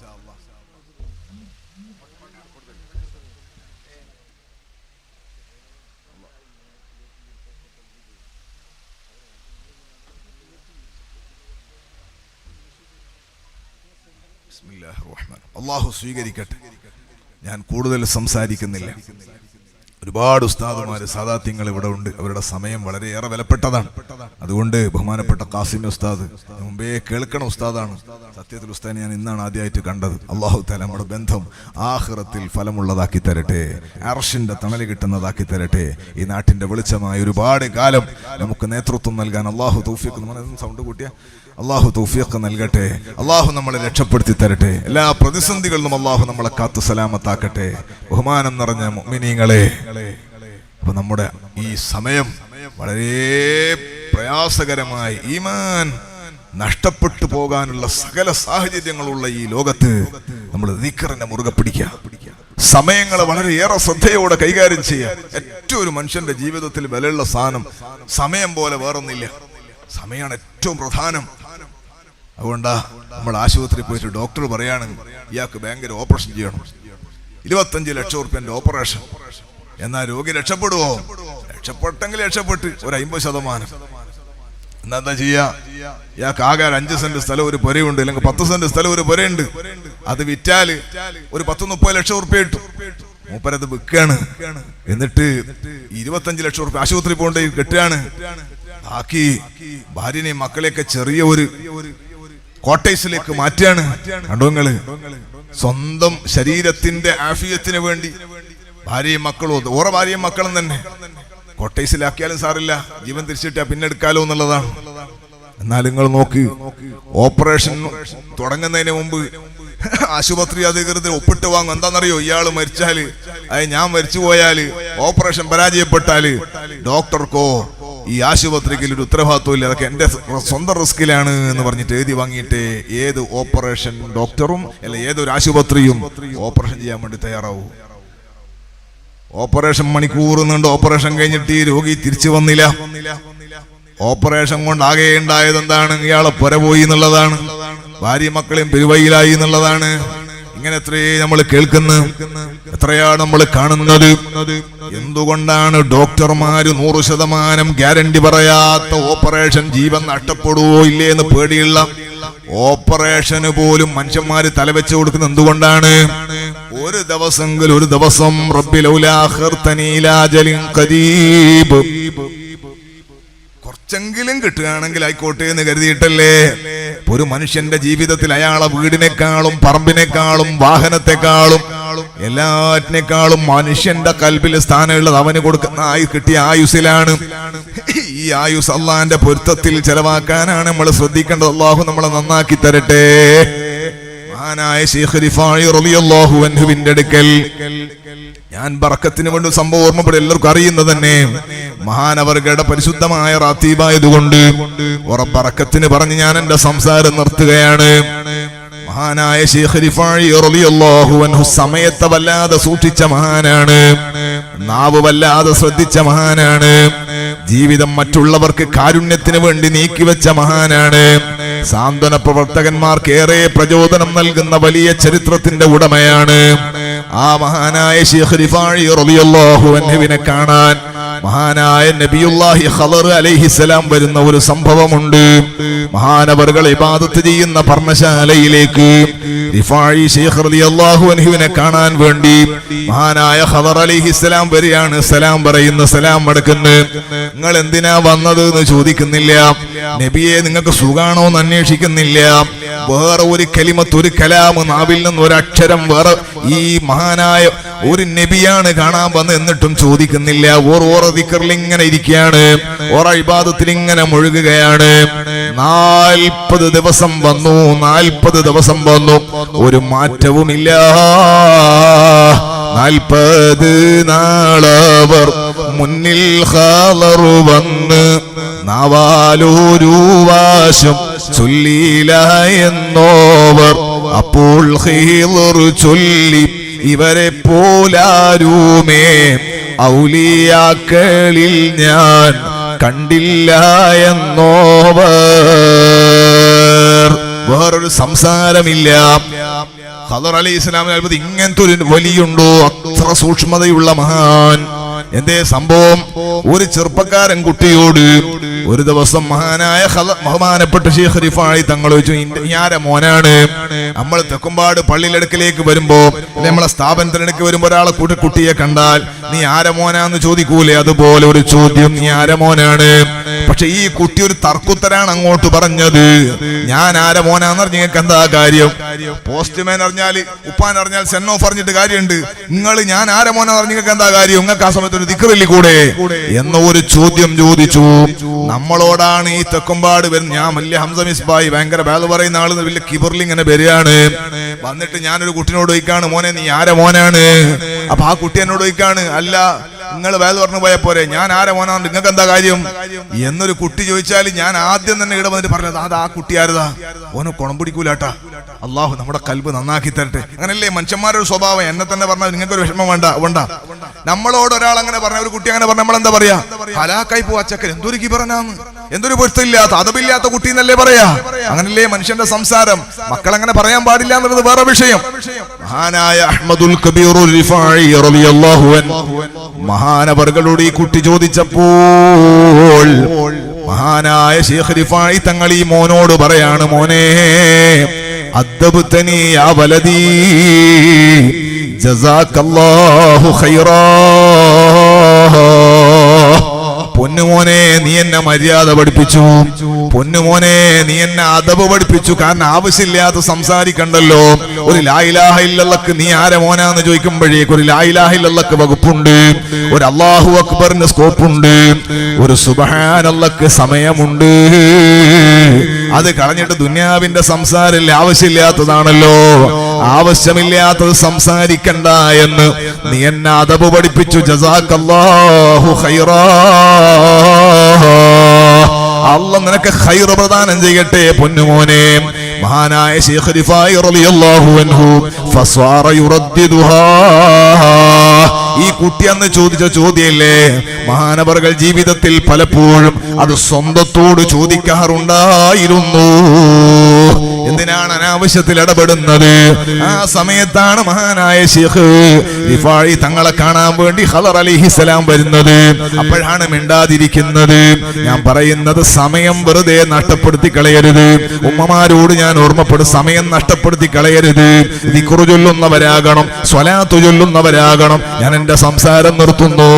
അല്ലാഹു സ്വീകരിക്കട്ടെ. ഞാൻ കൂടുതൽ സംസാരിക്കുന്നില്ല. ഒരുപാട് ഉസ്താദുമാര് സാദാത്യങ്ങൾ ഇവിടെ ഉണ്ട്. അവരുടെ സമയം വളരെയേറെ വിലപ്പെട്ടതാണ്. അതുകൊണ്ട് ബഹുമാനപ്പെട്ട ഖാസിമി ഉസ്താദ് മുമ്പേ കേൾക്കണ ഉസ്താദാണ്. സത്യത്തിൽ ഉസ്താദിനെ ഞാൻ ഇന്നാണ് ആദ്യമായിട്ട് കണ്ടത്. അല്ലാഹു തആല നമ്മുടെ ബന്ധം ആഖിറത്തിൽ ഫലമുള്ളതാക്കി തരട്ടെ. അർശിന്റെ തണൽ കിട്ടുന്നതാക്കി തരട്ടെ. ഈ നാട്ടിന്റെ വെളിച്ചമായ ഒരുപാട് കാലം നമുക്ക് നേതൃത്വം നൽകാൻ അല്ലാഹു തൗഫീഖ് സൗണ്ട് കൂട്ടിയ അല്ലാഹു തൗഫീഖ് നൽകട്ടെ. അല്ലാഹു നമ്മളെ രക്ഷപ്പെടുത്തി തരട്ടെ. എല്ലാ പ്രതിസന്ധികളിലും അല്ലാഹു നമ്മളെ കാത്തു സലാമത്താക്കട്ടെ. ബഹുമാനം നിറഞ്ഞ മുഅ്മിനീങ്ങളെ, അപ്പൊ നമ്മുടെ ഈ സമയം വളരെ പ്രയാസകരമായി ഈമാൻ നഷ്ടപ്പെട്ടു പോകാനുള്ള സകല സാഹചര്യങ്ങളുള്ള ഈ ലോകത്ത് നമ്മൾ ദിക്റിനെ മുറുകെ പിടിക്കുക. സമയങ്ങളെ വളരെയേറെ ശ്രദ്ധയോടെ കൈകാര്യം ചെയ്യുക. ഏറ്റവും ഒരു മനുഷ്യന്റെ ജീവിതത്തിൽ വിലയുള്ള സാധനം സമയം പോലെ വേറൊന്നില്ല. സമയമാണ് ഏറ്റവും പ്രധാനം. അതുകൊണ്ടാ നമ്മൾ ആശുപത്രിയിൽ പോയിട്ട് ഡോക്ടർ പറയാണ് ഇയാൾക്ക് ഭയങ്കര ഓപ്പറേഷൻ ചെയ്യണം. 25 ലക്ഷം റുപ്യന്റെ ഓപ്പറേഷൻ. എന്നാൽ രോഗി രക്ഷപ്പെടുവോ? രക്ഷപ്പെട്ടെങ്കിൽ രക്ഷപ്പെട്ട് ഒരു 50%. എന്താ ചെയ്യാ? ഇയാൾക്ക് ആകെ 5 സെന്റ് സ്ഥലം ഒരു പുരയുണ്ട്, അല്ലെങ്കിൽ 10 സെന്റ് സ്ഥലം ഒരു പുരയുണ്ട്. അത് വിറ്റാല് ഒരു 10-30 ലക്ഷം റുപ്യ കിട്ടും. മൂപ്പരത് വിൽക്കാണ്. എന്നിട്ട് 25 ലക്ഷം റുപ്യ ആശുപത്രി പോകേണ്ട കെട്ടുകയാണ്. ബാക്കി ഭാര്യനെയും മക്കളെയൊക്കെ ചെറിയ ഒരു കോട്ടേഴ്സിലേക്ക് മാറ്റുകയാണ്. കണ്ടോങ്ങള് സ്വന്തം ശരീരത്തിന്റെ ആഫിയത്തിന് വേണ്ടി ഭാര്യയും മക്കളും, ഓരോ ഭാര്യയും മക്കളും തന്നെ കോട്ടേഴ്സിലാക്കിയാലും സാറില്ല, ജീവൻ തിരിച്ചിട്ടാ പിന്നെ എടുക്കാലോ എന്നുള്ളതാണ്. എന്നാൽ നിങ്ങൾ നോക്ക്, ഓപ്പറേഷൻ തുടങ്ങുന്നതിന് മുമ്പ് ആശുപത്രി അധികൃതർ ഒപ്പിട്ട് വാങ്ങും. എന്താണെന്നറിയോ? ഇയാള് മരിച്ചാല്, ഞാൻ മരിച്ചു പോയാല്, ഓപ്പറേഷൻ പരാജയപ്പെട്ടാല് ഡോക്ടർക്കോ ഈ ആശുപത്രിക്ക് ഒരു ഉത്തരവാദിത്വം ഇല്ല, അതൊക്കെ എന്റെ സ്വന്തം റിസ്കിലാണ് എന്ന് പറഞ്ഞിട്ട് എഴുതി വാങ്ങിയിട്ട് ഏത് ഓപ്പറേഷൻ ഡോക്ടറും അല്ല ഏതൊരു ആശുപത്രിയും ഓപ്പറേഷൻ ചെയ്യാൻ വേണ്ടി തയ്യാറാവും. ഓപ്പറേഷൻ മണിക്കൂർ നീണ്ട് ഓപ്പറേഷൻ കഴിഞ്ഞിട്ട് ഈ രോഗി തിരിച്ചു വന്നില്ല. ഓപ്പറേഷൻ കൊണ്ട് ആകെ ഉണ്ടായത് എന്താണ്? ഇയാളെ പുര പോയി എന്നുള്ളതാണ്, ഭാര്യ മക്കളെയും പെരുവയിലായി എന്നുള്ളതാണ്. ഇങ്ങനെ എത്രയേ നമ്മൾ കേൾക്കുന്നു, എത്രയാണ് നമ്മൾ കാണുന്നത്. എന്തുകൊണ്ടാണ് ഡോക്ടർമാര് 100% ഗ്യാരണ്ടി പറയാത്ത ഓപ്പറേഷൻ ജീവൻ നഷ്ടപ്പെടുവോ ഇല്ലേ എന്ന് പേടിയുള്ള ഓപ്പറേഷന് പോലും മനുഷ്യന്മാര് തലവെച്ച് കൊടുക്കുന്നത് എന്തുകൊണ്ടാണ്? ഒരു ദിവസം റബ്ബി ലൗലാ അഖർതനി ഇലാ അജലിൻ ഖരീബ്, കുറച്ചെങ്കിലും കിട്ടുകയാണെങ്കിൽ ആയിക്കോട്ടെ എന്ന് കരുതിയിട്ടല്ലേ. ഒരു മനുഷ്യന്റെ ജീവിതത്തിൽ അയാളെ വീടിനേക്കാളും പറമ്പിനേക്കാളും വാഹനത്തെക്കാളും എല്ലാറ്റിനേക്കാളും മനുഷ്യന്റെ കൽബിൽ സ്ഥാനമുള്ളത് അവന് കൊടുക്കുന്ന കിട്ടിയ ആയുസ്സിലാണ്. ഈ ആയുസ് അള്ളാന്റെ പൊരുത്തത്തിൽ ചെലവാക്കാനാണ് നമ്മൾ ശ്രദ്ധിക്കേണ്ടത്. അള്ളാഹു നമ്മളെ നന്നാക്കി തരട്ടെ. മഹാനായ ശൈഖ് റിഫാഇ റളിയല്ലാഹു അൻഹുവിന്റെ അടുക്കൽ ഞാൻ ബറക്കത്തിന് വേണ്ടി സംഭവം ഓർമ്മപ്പെടും, എല്ലാവർക്കും അറിയുന്നത് തന്നെ. മഹാനവർഗയുടെ പരിശുദ്ധമായ റാത്തീബായതുകൊണ്ട് ബറക്കത്തിന് പറഞ്ഞ് ഞാൻ എന്റെ സംസാരം നിർത്തുകയാണ്. മഹാനായ ശൈഖ് റിഫാഇ റളിയല്ലാഹു അൻഹു സമയത്തെ വല്ലാതെ സൂക്ഷിച്ച മഹാനാണ്, നാവ് വല്ലാതെ ശ്രദ്ധിച്ച മഹാനാണ്, ജീവിതം മറ്റുള്ളവർക്ക് കാരുണ്യത്തിന് വേണ്ടി നീക്കിവെച്ച മഹാനാണ്, സാന്ത്വന പ്രവർത്തകന്മാർക്ക് ഏറെ പ്രചോദനം നൽകുന്ന വലിയ ചരിത്രത്തിന്റെ ഉടമയാണ്. ആ മഹാനായ ശൈഖ് റിഫാഇ റളിയല്ലാഹു അൻഹുവിനെ കാണാൻ മഹാനായ നബിയുല്ലാഹി ഖദർ അലൈഹിസ്സലാം വരുന്ന ഒരു സംഭവമുണ്ട്. മഹാനവറുകൾ ഇബാദത്ത് ചെയ്യുന്ന പർണശാലയിലേക്ക് റിഫാഇ ശൈഖ് റളിയല്ലാഹു അൻഹുവിനെ കാണാൻ വേണ്ടി മഹാനായ ഖദർ അലൈഹിസ്സലാം വരികയാണ്. സലാം പറയുന്നു, സലാം മടക്കുന്നു. നിങ്ങൾ എന്തിനാ വന്നത് എന്ന് ചോദിക്കുന്നില്ല. നബിയെ നിങ്ങൾക്ക് സുഖാണോ എന്ന് അന്വേഷിക്കുന്നില്ല. വേറെ ഒരു കലിമത്ത്, ഒരു കലാം, നാവിൽ നിന്ന് ഒരക്ഷരം വേറെ ഈ മഹാനായ ഒരു നബിയാണ് കാണാൻ വന്ന് എന്നിട്ടും ചോദിക്കുന്നില്ല. ഓരോ ദിക്റിൽ ഇങ്ങനെ ഇരിക്കുകയാണ്, ഓരോ ഇബാദത്തിൽ ഇങ്ങനെ മുഴുകുകയാണ്. 40 ദിവസം വന്നു, 40 ദിവസം വന്നു, ഒരു മാറ്റവുമില്ല. 40 നാളവർ മുന്നിൽ ഖദർ വന്ന് നാവാലൊരു വാശം ചൊല്ലിയില്ല എന്നോവർ. അപ്പോൾ ഖദർ ചൊല്ലി, ഇവരെ പോലാരുമേ ഔലിയാക്കളിൽ ഞാൻ കണ്ടില്ല എന്നോവർ. വേറൊരു സംസാരമില്ല. ഖദർ അലൈഹിസ്സലാമിന് അത്ഭുതം, ഇങ്ങനത്തെ ഒരു വലിയുണ്ടോ? അത്ര സൂക്ഷ്മതയുള്ള മഹാൻ. എന്തേ സംഭവം? ഒരു ചെറുപ്പക്കാരൻ കുട്ടിയോട് ഒരു ദിവസം മഹാനായ ബഹുമാനപ്പെട്ട ശൈഖ് റിഫാഇ തങ്ങൾ ചോദിച്ചു, ഈ ആരെ മോനാണ്? നമ്മൾ തെക്കുംപാട് പള്ളിയിലടുക്കിലേക്ക് വരുമ്പോ, നമ്മളെ സ്ഥാപനത്തിനടുക്ക് വരുമ്പോ ഒരാളെ കുട്ടിയെ കണ്ടാൽ നീ ആരെ മോനാന്ന് ചോദിക്കൂലേ? അതുപോലെ ഒരു ചോദ്യം, നീ ആരെ മോനാണ്? പക്ഷെ ഈ കുട്ടി ഒരു തർക്കുത്തരാണ് അങ്ങോട്ട് പറഞ്ഞത്. ഞാൻ ആരെ മോനാന്ന് പറഞ്ഞ നിങ്ങൾക്ക് എന്താ കാര്യം? പോസ്റ്റ്മാൻ അറിഞ്ഞാല്, ഉപ്പാൻ അറിഞ്ഞാൽ സെൻ ഓഫ് അറിഞ്ഞിട്ട് കാര്യമുണ്ട്. നിങ്ങൾ ഞാൻ ആരെ മോനാന്ന് പറഞ്ഞ നിങ്ങൾക്ക് എന്താ കാര്യം? നിങ്ങൾക്ക് ആ സമയത്ത് ഒരു ദിക്റില്ലേ കൂടെ എന്ന ഒരു ചോദ്യം ചോദിച്ചു. നമ്മളോടാണ് ഈ തെക്കുംപാട് വരുന്നത്. ഞാൻ വലിയ ഹംസ മിസ്ബായി, ഭയങ്കര വേല പറയുന്ന ആള്, വലിയ കിബറിൽ ഇങ്ങനെ വരികയാണ്. വന്നിട്ട് ഞാനൊരു കുട്ടിനോട് ചോദിക്കാണ്, മോനെ നീ ആരെ മോനാണ്? അപ്പൊ ആ കുട്ടി എന്നോട് ചോദിക്കാണ്, അല്ല നിങ്ങൾ വേല പറഞ്ഞു പോയ പോരെ, ഞാൻ ആരെ മോനാണ്, നിങ്ങൾക്ക് എന്താ കാര്യം എന്നൊരു കുട്ടി ചോദിച്ചാൽ ഞാൻ ആദ്യം തന്നെ ഇവിടെ വന്നിട്ട് പറഞ്ഞത്, അത് ആ കുട്ടി ആരതാ, ഓനെ കുണം പിടിക്കൂലാട്ടാ. അള്ളാഹു നമ്മുടെ കൽബ് നന്നാക്കി തരട്ടെ. അങ്ങനല്ലേ മനുഷ്യന്മാരുടെ സ്വഭാവം. എന്നെ തന്നെ പറഞ്ഞാൽ നിങ്ങൾക്കൊരു വിഷമം വേണ്ട. നമ്മളോട് ഒരാൾ അങ്ങനെ പറഞ്ഞ, ഒരു കുട്ടി അങ്ങനെ പറഞ്ഞ, നമ്മളെന്താ പറയാ? ഹലാക്കായി പോവാ ചക്കൻ, എന്തൊരു കിബറനാന്ന്, എന്തൊരു പൊരുത്തമില്ലാത്ത അതപില്ലാത്ത കുട്ടി എന്നല്ലേ പറയാ? അങ്ങനല്ലേ മനുഷ്യന്റെ സംസാരം. മക്കൾ അങ്ങനെ പറയാൻ പാടില്ല എന്നുള്ളത് വേറെ വിഷയം. മഹാനായ അഹ്മദുൽ കബീർ റിഫാഇ റളിയല്ലാഹു അൻഹു മഹാനവർകളോട് ഈ കുട്ടി ചോദിച്ചപ്പോൾ മഹാനായ ശൈഖ് റിഫാഇ തങ്ങൾ ഈ മോനോട് പറയാണ്, മോനെ അദ്ദബ്തനി യാ വലദീ ജസാക്കല്ലാഹു ഖൈറാ. പൊന്നുമോനെ നീ എന്നെ മര്യാദ പഠിപ്പിച്ചു, പൊന്നുമോനെ നീ എന്നെ അദബ് പഠിപ്പിച്ചു. കാരണം ആവശ്യമില്ലാതെ സംസാരിക്കണ്ടല്ലോ. ഒരു ലാ ഇലാഹ ഇല്ലല്ലാഹ് നീ ആരെ മോനാന്ന് ചോദിക്കുമ്പോഴേക്ക് ഒരു ലാ ഇലാഹ ഇല്ലല്ലാഹ് വകുപ്പുണ്ട്, ഒരു അല്ലാഹു അക്ബറിന് സ്കോപ്പുണ്ട്, ഒരു സുബ്ഹാനല്ലാഹ് സമയമുണ്ട്. അത് കളഞ്ഞിട്ട് ദുനിയാവിന്റെ സംസാരം ആവശ്യമില്ലാത്തതാണല്ലോ. ആവശ്യമില്ലാത്തത് സംസാരിക്കണ്ട എന്ന് നീ എന്നെ അദബ് പഠിപ്പിച്ചു. ജസാക്കല്ലാഹു ഖൈറാ. അല്ലാഹ് നിനക്ക് ഖൈർ പ്രദാനം ചെയ്യട്ടെ പൊന്നുമോനെ. മഹാനായ ശൈഖ് റിഫാഇ റളിയല്ലാഹു അൻഹു ഫസ്വാറ യുറദ്ദിദുഹാ. ഈ കുട്ടി അന്ന് ചോദിച്ച ചോദ്യല്ലേ, മഹാനവറുകൾ ജീവിതത്തിൽ പലപ്പോഴും അത് സ്വന്തത്തോട് ചോദിക്കാറുണ്ടായിരുന്നു. എന്തിനാണ് അനാവശ്യത്തിൽ ഇടപെടുന്നത്? ആ സമയത്താണ് മഹാനായ ശൈഖ് റിഫായി തങ്ങളെ കാണാൻ വേണ്ടി ഖദർ അലൈഹിസ്സലാം വരുന്നത്. അപ്പോഴാണ് മിണ്ടാതിരിക്കുന്നത്. ഞാൻ പറയുന്നത് സമയം വെറുതെ നഷ്ടപ്പെടുത്തി കളയരുത്. ഉമ്മമാരോട് ഞാൻ ഓർമ്മപ്പെടും, സമയം നഷ്ടപ്പെടുത്തി കളയരുത്. ദിക്റ് ചൊല്ലുന്നവരാകണം, സ്വലാത്ത് ചൊല്ലുന്നവരാകണം. ഞാൻ എന്റെ സംസാരം നിർത്തുന്നു.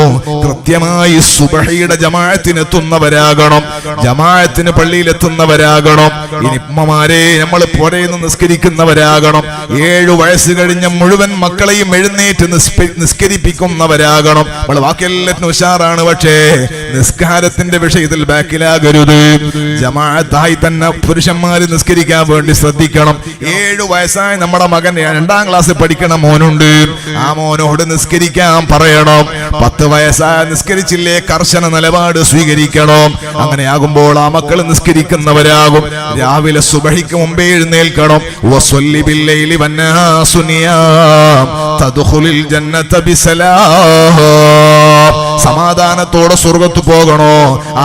കൃത്യമായി സുബഹിയുടെ ജമാഅത്തിന് എത്തുന്നവരാകണം, ജമാഅത്തിന് പള്ളിയിൽ എത്തുന്നവരാകണം. ഇനി ഉമ്മമാരെ നമ്മൾ പുറയുന്ന നിസ്കരിക്കുന്നവരാകണം. 7 വയസ്സ് കഴിഞ്ഞ മുഴുവൻ മക്കളെയും എഴുന്നേറ്റ് നിസ്കരിപ്പിക്കുന്നവരാകണം. നമ്മൾ ബാക്കിയെല്ലാത്തിനും ഉഷാറാണ്, പക്ഷേ നിസ്കാരത്തിന്റെ വിഷയത്തിൽ ബാക്കിലാകരുത്. ജമാഅത്തായി തന്നെ പുരുഷന്മാര് നിസ്കരിക്കാൻ വേണ്ടി ശ്രദ്ധിക്കണം. 7 വയസ്സായ നമ്മുടെ മകൻ 2ാം ക്ലാസ്സിൽ പഠിക്കണ മോനുണ്ട്. ആ മോനോട് നിസ്കരിക്കാൻ പറയണം. 10 വയസ്സായ നിസ്കരിച്ചില്ലേ കർശന നിലപാട് സ്വീകരിക്കണം. അങ്ങനെയാകുമ്പോൾ ആ മക്കൾ നിസ്കരിക്കുന്നവരാകും. രാവിലെ സുബഹിക്ക് മുമ്പേ എഴുന്നേൽക്കണം. വസ്വല്ലി ബില്ലൈലി വന്നാസു നിയാം തദ്ഖുലുൽ ജന്നത ബിസലാം. സമാധാനത്തോടെ സ്വർഗത്ത് പോകണോ?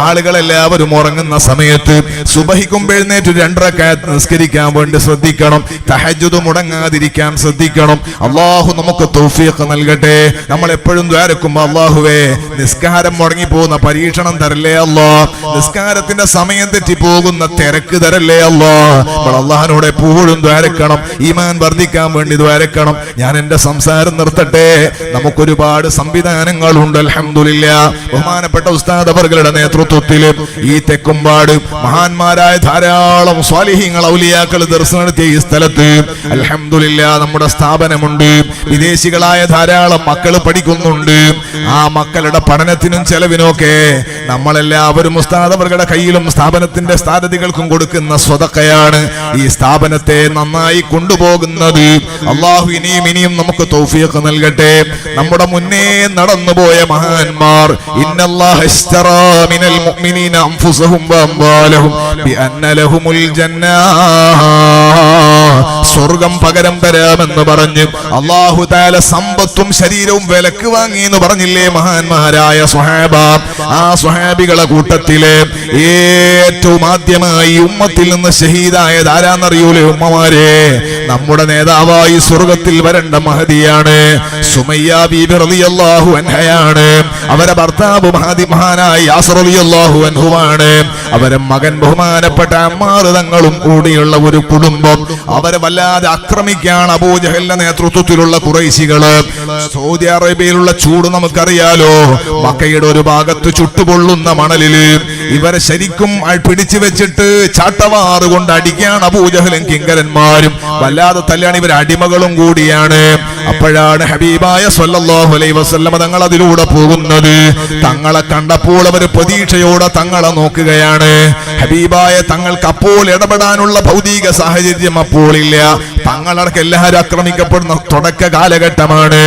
ആളുകളെല്ലാവരും ഉറങ്ങുന്ന സമയത്ത് സുബഹിക്കും എഴുന്നേറ്റ് 2 റക്അത്ത് നിസ്കരിക്കാൻ വേണ്ടി ശ്രദ്ധിക്കണം. തഹജ്ജുദ് മുടങ്ങാതിരിക്കാൻ ശ്രദ്ധിക്കണം. അല്ലാഹു നമുക്ക് തൗഫീഖ് നൽകട്ടെ. നമ്മൾ എപ്പോഴും ദ്വാരക്കുമ്പോൾ അല്ലാഹുവേ നിസ്കാരം മുടങ്ങി പോകുന്ന പരീക്ഷണം തരല്ലേ അല്ലാ, നിസ്കാരത്തിന്റെ സമയം തെറ്റി പോകുന്ന തിരക്ക് തരല്ലേ അല്ലാ. നമ്മൾ അല്ലാഹുവിനോട് എപ്പോഴും ദ്വാരക്കണം, ഈമാൻ വർദ്ധിക്കാൻ വേണ്ടി ദ്വാരക്കണം. ഞാൻ എന്റെ സംസാരം നിർത്തട്ടെ. നമുക്കൊരുപാട് സംവിധാനങ്ങളുണ്ട് അൽഹംദുലില്ലാഹ്. ബഹുമാനപ്പെട്ട ഉസ്താദ് അവരുടെ നേതൃത്വത്തിൽ ഈ തെക്കുംപാട് മഹാന്മാരായ ധാരാളം സ്വാലിഹീങ്ങൾ ഔലിയാക്കൾ ദർസ് നടത്തിയ ഈ സ്ഥലത്ത് അൽഹംദുലില്ലാഹ് നമ്മുടെ സ്ഥാപനമുണ്ട്. വിദേശികളായ ധാരാളം മക്കൾ പഠിക്കുന്നുണ്ട്. ആ മക്കളുടെ പഠനത്തിനും ചെലവിനൊക്കെ നമ്മളെല്ലാവരും ഉസ്താദ് അവരുടെ കയ്യിലും സ്ഥാപനത്തിന്റെ സ്ഥാനതികൾക്കും കൊടുക്കുന്ന സ്വതക്കയാണ് ഈ സ്ഥാപനത്തെ നന്നായി കൊണ്ടുപോകുന്നത്. അല്ലാഹു ഇനിയും നമുക്ക് തൗഫീഖ് നൽകട്ടെ. നമ്മുടെ മുന്നേ നടന്നുപോയ മഹാന്മാർ ഇന്നല്ലാഹ ഇസ്തറാ മിനൽ മുഅ്മിനീന അൻഫുസഹും വഅംവാലഹും ബിഅന്ന ലഹുമുൽ ജന്നാഹ്, സ്വർഗം പകരം തരാമെന്ന് പറഞ്ഞ് അല്ലാഹു തആല സമ്പത്തും ശരീരവും വിലക്ക് വാങ്ങി എന്ന് പറഞ്ഞില്ലേ മഹാന്മാരായ സ്വഹാബ? ആ സ്വഹാബികളെ കൂട്ടത്തിലെ ഏറ്റവും ആദ്യമായി ഉമ്മത്തിൽ നിന്ന് ഷഹീദായത് ആരാന്നറിയൂലേ ഉമ്മമാരെ? നമ്മുടെ നേതാവായി സ്വർഗത്തിൽ വരേണ്ട മഹദിയാണ്. സുമയ്യ ബീബി റളിയല്ലാഹു അൻഹയാണ്. അവരെ ഭർത്താവ് മഹാനായ യാസർ റളിയല്ലാഹു അൻഹുവാണ്. അവരെ മകൻ ബഹുമാനപ്പെട്ട അമ്മാർ തങ്ങളും കൂടിയുള്ള ഒരു കുടുംബം. അവരെ വല്ലാതെ ആക്രമിക്കാണ് അബൂജഹലിന്റെ നേതൃത്വത്തിലുള്ള ഖുറൈശികള്. സൗദി അറേബ്യയിലുള്ള ചൂട് നമുക്കറിയാലോ. മക്കയുടെ ഒരു ഭാഗത്ത് ചുട്ടുപൊള്ളുന്ന മണലില് ഇവരെ ശരിക്കും പിടിച്ചു വെച്ചിട്ട് ചാട്ടവാറ് കൊണ്ട് അടിക്കാണ് അബൂജഹലും കിങ്കരന്മാരും. വല്ലാതെ തല്ലാണ്. ഇവർ അടിമകളും കൂടിയാണ്. അപ്പോഴാണ് ഹബീബായ സ്വല്ലല്ലാഹു അലൈഹി വസല്ലം തങ്ങൾ അതിലൂടെ പോകുന്നത്. തങ്ങളെ കണ്ടപ്പോൾ അവർ പ്രതീക്ഷയോടെ തങ്ങളെ നോക്കുകയാണ്. ഹബീബായ തങ്ങൾക്ക് അപ്പോൾ ഇടപെടാനുള്ള ഭൗതിക സാഹചര്യം അപ്പോൾ ഇല്ല. തങ്ങളടക്കം എല്ലാവരും ആക്രമിക്കപ്പെടുന്ന തുടക്ക കാലഘട്ടമാണ്.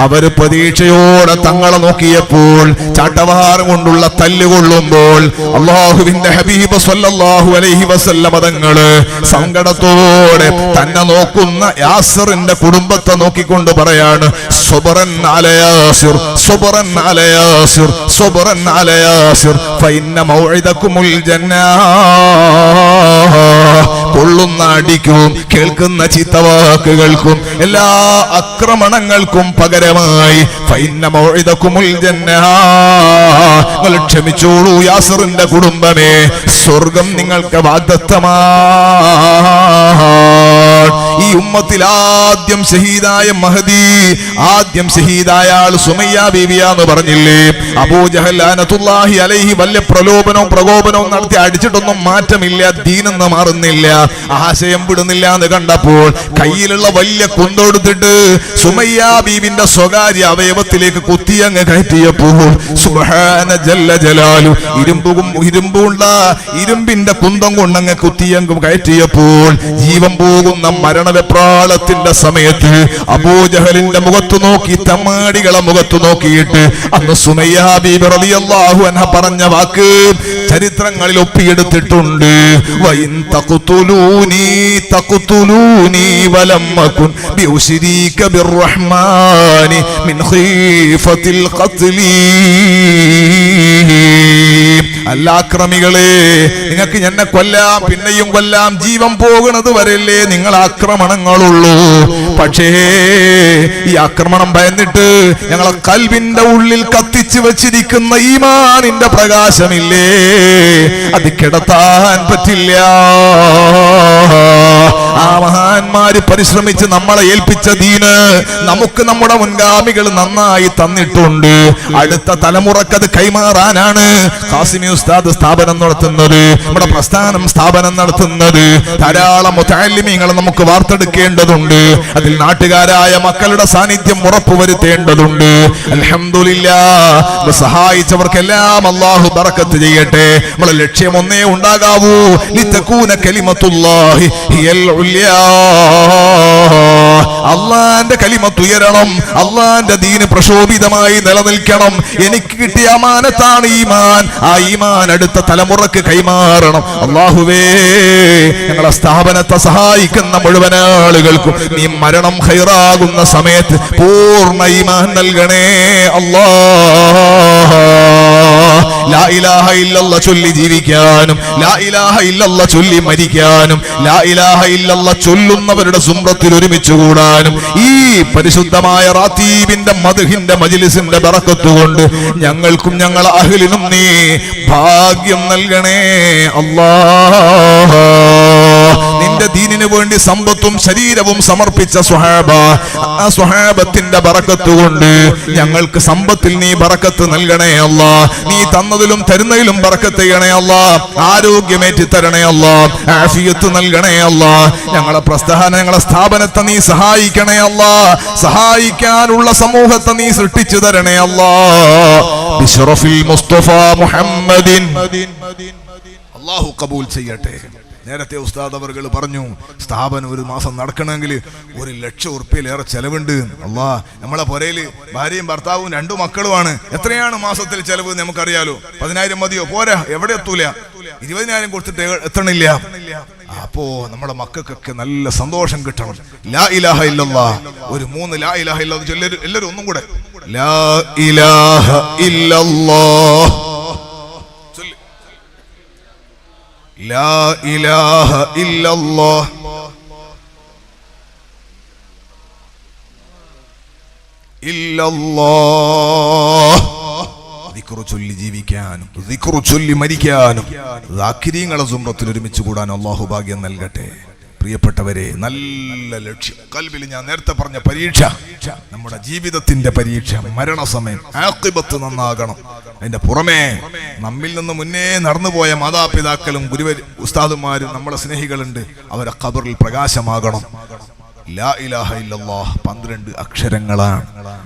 അവർ പ്രതീക്ഷയോടെ തങ്ങളെ നോക്കിയപ്പോൾ ചാട്ടവാറ് കൊണ്ടുള്ള തല്ലുകൊള്ളുമ്പോൾ അല്ലാഹുവിന്റെ ഹബീബ് സ്വല്ലല്ലാഹു അലൈഹി വസല്ലം തങ്ങള് സങ്കടത്തോടെ തന്നെ നോക്കുന്ന യാസിറിന്റെ കുടുംബത്തെ നോക്കിക്കൊണ്ട് പറയാണ്, സുബ്റൻ അലാ യാസിർ, സുബ്റൻ അലാ യാസിർ, സുബ്റൻ അലാ യാസിർ, ഫഇന്ന മൗഇദകുമുൽ ജന്നാഹ്. കൊള്ളുന്ന അടിക്കും കേൾക്കുന്ന ചീത്തവാക്കുകൾക്കും എല്ലാ ആക്രമണങ്ങൾക്കും പകരമായി ഫഇന്ന മൗഇദകുമുൽ ജന്നാഹ്, നിങ്ങൾ ക്ഷമിച്ചോളൂ യാസിറിന്റെ കുടുംബമേ, സ്വർഗം നിങ്ങൾക്ക് വാഗ്ദത്തമാണ്. ഈ ഉമ്മത്തിൽ ആദ്യം ഷഹീദായ മഹദി, ആദ്യം ഷഹീദായ ആൾ സുമയ്യ ബീവിയാന്ന് പറഞ്ഞില്ലേ? അബൂജഹൽ ലഅനത്തുല്ലാഹി അലൈഹി വലിയ പ്രകോപനവും നടത്തി അടിച്ചിട്ടൊന്നും മാറ്റമില്ല. ദീനെന്ന് മാറുന്നില്ല, ആശയം വിടുന്നില്ല എന്ന് കണ്ടപ്പോൾ കയ്യിലുള്ള വലിയ കുന്തെടുത്തിട്ട് സുമയ്യ ബീവിന്റെ സ്വകാര്യ അവയവത്തിലേക്ക് കുത്തിയങ്ങ് കയറ്റിയപ്പോൾ സുബ്ഹാന ജല്ല ജലാലു, ഇരുമ്പുള്ള ഇരുമ്പിന്റെ കുന്തം കൊണ്ടങ്ങ് കുത്തിയങ്ങ് കയറ്റിയപ്പോൾ ജീവൻ പോകുന്ന മരണവെപ്രാളത്തിന്റെ സമയത്ത് അബൂജഹലിന്റെ മുഖത്ത് നോക്കി, തമ്മാടികളെ മുഖത്ത് നോക്കിയിട്ട് അന്ന് സുമയ്യ ബീബി റളിയല്ലാഹു അൻഹ പറഞ്ഞ വാക്ക് ചരിത്രങ്ങളിൽ ഒപ്പിയെടുത്തിട്ടുണ്ട്. വഇൻ തഖ്തുലൂനി തഖ്തുലൂനി വലം അകുൻ ബിഉശ്രീക ബിർറഹ്മാനി മിൻ ഖീഫത്തിൽ ഖത്ലി. അല്ലാക്രമികളെ, നിങ്ങൾക്ക് എന്നെ കൊല്ലാം, പിന്നെയും കൊല്ലാം, ജീവൻ പോകുന്നത് വരെയല്ലേ നിങ്ങൾ ആക്രമണങ്ങളുള്ളൂ. പക്ഷേ ഈ ആക്രമണം ഭയന്നിട്ട് ഞങ്ങളെ കൽബിന്റെ ഉള്ളിൽ കത്തിച്ചു വെച്ചിരിക്കുന്ന ഈമാനിന്റെ പ്രകാശമില്ലേ, അത് കിടത്താൻ പറ്റില്ല. ആ മഹാന്മാര് പരിശ്രമിച്ച് നമ്മളെ ഏൽപ്പിച്ച ദീന് നമുക്ക് നമ്മുടെ മുൻഗാമികൾ നന്നായി തന്നിട്ടുണ്ട്. അടുത്ത തലമുറക്കത് കൈമാറാനാണ് ഖാസിമി ഉസ്താദ് സ്ഥാപനം നടത്തുന്നത്, നമ്മുടെ പ്രസ്ഥാനം സ്ഥാപനം നടത്തുന്നത്. ധാരാളം മുതഅല്ലിമീങ്ങളെ നമുക്ക് വാർത്തെടുക്കേണ്ടതുണ്ട്. അതിൽ നാട്ടുകാരായ മക്കളുടെ സാന്നിധ്യം ഉറപ്പുവരുത്തേണ്ടതുണ്ട്. അൽഹംദുലില്ലാഹ്, സഹായിച്ചവർക്കെല്ലാം അല്ലാഹു ബറക്കത്ത് ചെയ്യട്ടെ. നമ്മുടെ ലക്ഷ്യം ഒന്നേ ഉണ്ടാകാവൂ, ലിതകൂന കലിമത്തുല്ലാഹി ഹിയൽ ഉല്യാ. അള്ളാന്റെ കലിമത്ത് ഉയരണം, അള്ളാന്റെ ദീന് പ്രശോഭിതമായി നിലനിൽക്കണം. എനിക്ക് കിട്ടിയ അമാനത്താണ് ഈമാൻ, ആ ഈമാൻ അടുത്ത തലമുറക്ക് കൈമാറണം. അല്ലാഹുവേ, ഞങ്ങളെ സ്ഥാപനത്തെ സഹായിക്കുന്ന മുഴുവൻ ആളുകൾക്കും നീ മരണം ഖൈറാകുന്ന സമയത്ത് പൂർണ്ണ ഈമാൻ നൽകണേ അല്ലാഹ്. ലാ ഇലാഹ ഇല്ലല്ലാഹ് ചൊല്ലി ജീവിക്കാനും, ലാ ഇലാഹ ഇല്ലല്ലാഹ് ചൊല്ലി മരിക്കാനും, ലാ ഇലാഹ ഇല്ലല്ലാഹ് ചൊല്ലുന്നവരുടെ സുംറത്തിൽ ഒരുമിച്ച് കൂടാനും ഈ പരിശുദ്ധമായ റാത്തീബിന്റെ മദ്ഹിന്റെ മജ്ലിസിന്റെ ബറക്കത്ത് കൊണ്ട് ഞങ്ങൾക്കും ഞങ്ങളെ അഹ്ലിനും നീ ഭാഗ്യം നൽകണേ അല്ലാഹ്. നിന്റെ ദീനിനു വേണ്ടി സമ്പത്തും ശരീരവും സമർപ്പിച്ച സ്വഹാബ, ആ സ്വഹാബത്തിന്റെ ബറക്കത്ത് കൊണ്ട് ഞങ്ങൾക്ക് സമ്പത്തിൽ നീ ബറക്കത്ത് നൽകണേ അല്ലാഹ്. നീ തന്നതിലും തരുന്നതിലും ബറക്കത്ത് ചെയ്യണേ അല്ലാഹ്. ആരോഗ്യമേറ്റി തരണേ അല്ലാഹ്, ആഫിയത്ത് നൽകണേ അല്ലാഹ്. ഞങ്ങളെ പ്രസ്ഥാന ഞങ്ങളെ സ്ഥാപനത്തെ നീ സഹായിക്കണേ അല്ലാഹ്. സഹായിക്കാനുള്ള സമൂഹത്തെ നീ സൃഷ്ടിച്ചു തരണേ അല്ലാഹ്. ബിശ്റഫിൽ മുസ്തഫ മുഹമ്മദിൻ. അല്ലാഹു ഖബൂൽ ചെയ്യട്ടെ. നേരത്തെ ഉസ്താദ് അവർകൾ പറഞ്ഞു, സ്ഥാപനം ഒരു മാസം നടക്കണമെങ്കിൽ 1,00,000 ഉറുപ്പിയിലേറെ ചെലവുണ്ട്. അല്ലാ, നമ്മളെ പുരയില് ഭാര്യയും ഭർത്താവും 2 മക്കളുമാണ്. എത്രയാണ് മാസത്തിൽ ചെലവ് നമുക്കറിയാലോ. 10,000 മതിയോ? പോരാ, എവിടെ എത്തൂല. 20,000 കൊടുത്തിട്ട് എത്തണില്ല. അപ്പോ നമ്മുടെ മക്കൾക്കൊക്കെ നല്ല സന്തോഷം കിട്ടണം. ലാ ഇലാഹ ഇല്ലല്ലാഹ്, ഒരു 3 ലാ ഇലാഹ ഇല്ലല്ലാഹ് ചൊല്ലി എല്ലാവരും ഒന്നും കൂടെ ലാ ഇലാഹ ഇല്ലല്ലാഹ്. ലാ ഇലാഹ ഇല്ലല്ലാഹ് ഇല്ലല്ലാഹ്. ദിക്റ് ചൊല്ലി ജീവിക്കാനും ദിക്റ് ചൊല്ലി മരിക്കാനും ദാക്കിരീങ്ങളെ സുംറത്തിൽ ഒരുമിച്ച് കൂടാൻ അല്ലാഹു ഭാഗ്യം നൽകട്ടെ. പ്രിയപ്പെട്ടവരെ, നല്ല ലക്ഷ്യം കൽബിൽ ഞാൻ നേരത്തെ പറഞ്ഞ പരീക്ഷ, നമ്മുടെ ജീവിതത്തിന്റെ പരീക്ഷ, മരണസമയം ആഖിബത്ത് നന്നാകണം. അതിന്റെ പുറമെ നമ്മിൽ നിന്ന് മുന്നേ നടന്നുപോയ മാതാപിതാക്കളും ഉസ്താദുമാരും നമ്മളെ സ്നേഹികളുണ്ട്, അവരെ ഖബറിൽ പ്രകാശമാകണം. ലാ ഇലാഹ ഇല്ലല്ലാഹ് 12 അക്ഷരങ്ങളാണ്.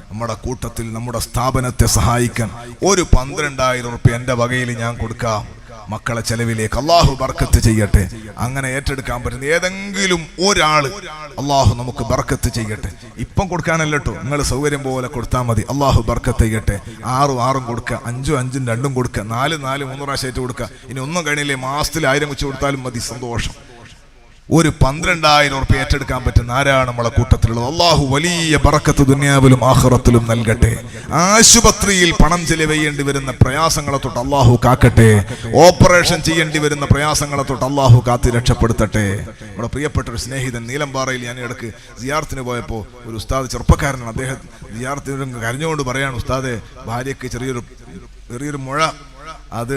നമ്മുടെ കൂട്ടത്തിൽ നമ്മുടെ സ്ഥാപനത്തെ സഹായിക്കാൻ ഒരു 12,000 ഉറുപ്പിക എന്റെ വകയിൽ ഞാൻ കൊടുക്കാം. മക്കളെ ചെലവിലേക്ക് അള്ളാഹു ബർക്കത്ത് ചെയ്യട്ടെ. അങ്ങനെ ഏറ്റെടുക്കാൻ പറ്റുന്ന ഏതെങ്കിലും ഒരാള് അള്ളാഹു നമുക്ക് ബർക്കത്ത് ചെയ്യട്ടെ. ഇപ്പം കൊടുക്കാനല്ല കേട്ടോ, നിങ്ങൾ സൗകര്യം പോലെ കൊടുത്താൽ മതി. അള്ളാഹു ബർക്കത്ത് ചെയ്യട്ടെ. 6 കൊടുക്കുക, 5 2 കൊടുക്കുക, 4 3 പ്രാവശ്യമായിട്ട് കൊടുക്കുക. ഇനി ഒന്നും കഴിഞ്ഞില്ലേ, മാസത്തിൽ 1000 വെച്ച് കൊടുത്താലും മതി, സന്തോഷം. ഒരു 12,000 ഉറുപ്പിക ഏറ്റെടുക്കാൻ പറ്റുന്ന ആരാണ് നമ്മളെ കൂട്ടത്തിലുള്ളത്? അള്ളാഹു വലിയ ബറക്കത്ത് ദുനിയാവിലും ആഖിറത്തിലും നൽകട്ടെ. ആശുപത്രിയിൽ പണം ചെലവഴിയേണ്ടി വരുന്ന പ്രയാസങ്ങളെ തൊട്ട് അള്ളാഹു കാക്കട്ടെ. ഓപ്പറേഷൻ ചെയ്യേണ്ടി വരുന്ന പ്രയാസങ്ങളെ തൊട്ട് അള്ളാഹു കാത്തി രക്ഷപ്പെടുത്തട്ടെ. നമ്മുടെ പ്രിയപ്പെട്ട ഒരു സ്നേഹിതൻ നീലംപാറയിൽ ഞാൻ ഇടയ്ക്ക് സിയാറത്തിന് പോയപ്പോൾ ഒരു ഉസ്താദ് ചെറുപ്പക്കാരനാണ്. അദ്ദേഹം സിയാറത്തിന് കരഞ്ഞുകൊണ്ട് പറയാണ്, ഉസ്താദെ, ഭാര്യയ്ക്ക് ചെറിയൊരു മുഴ, അത്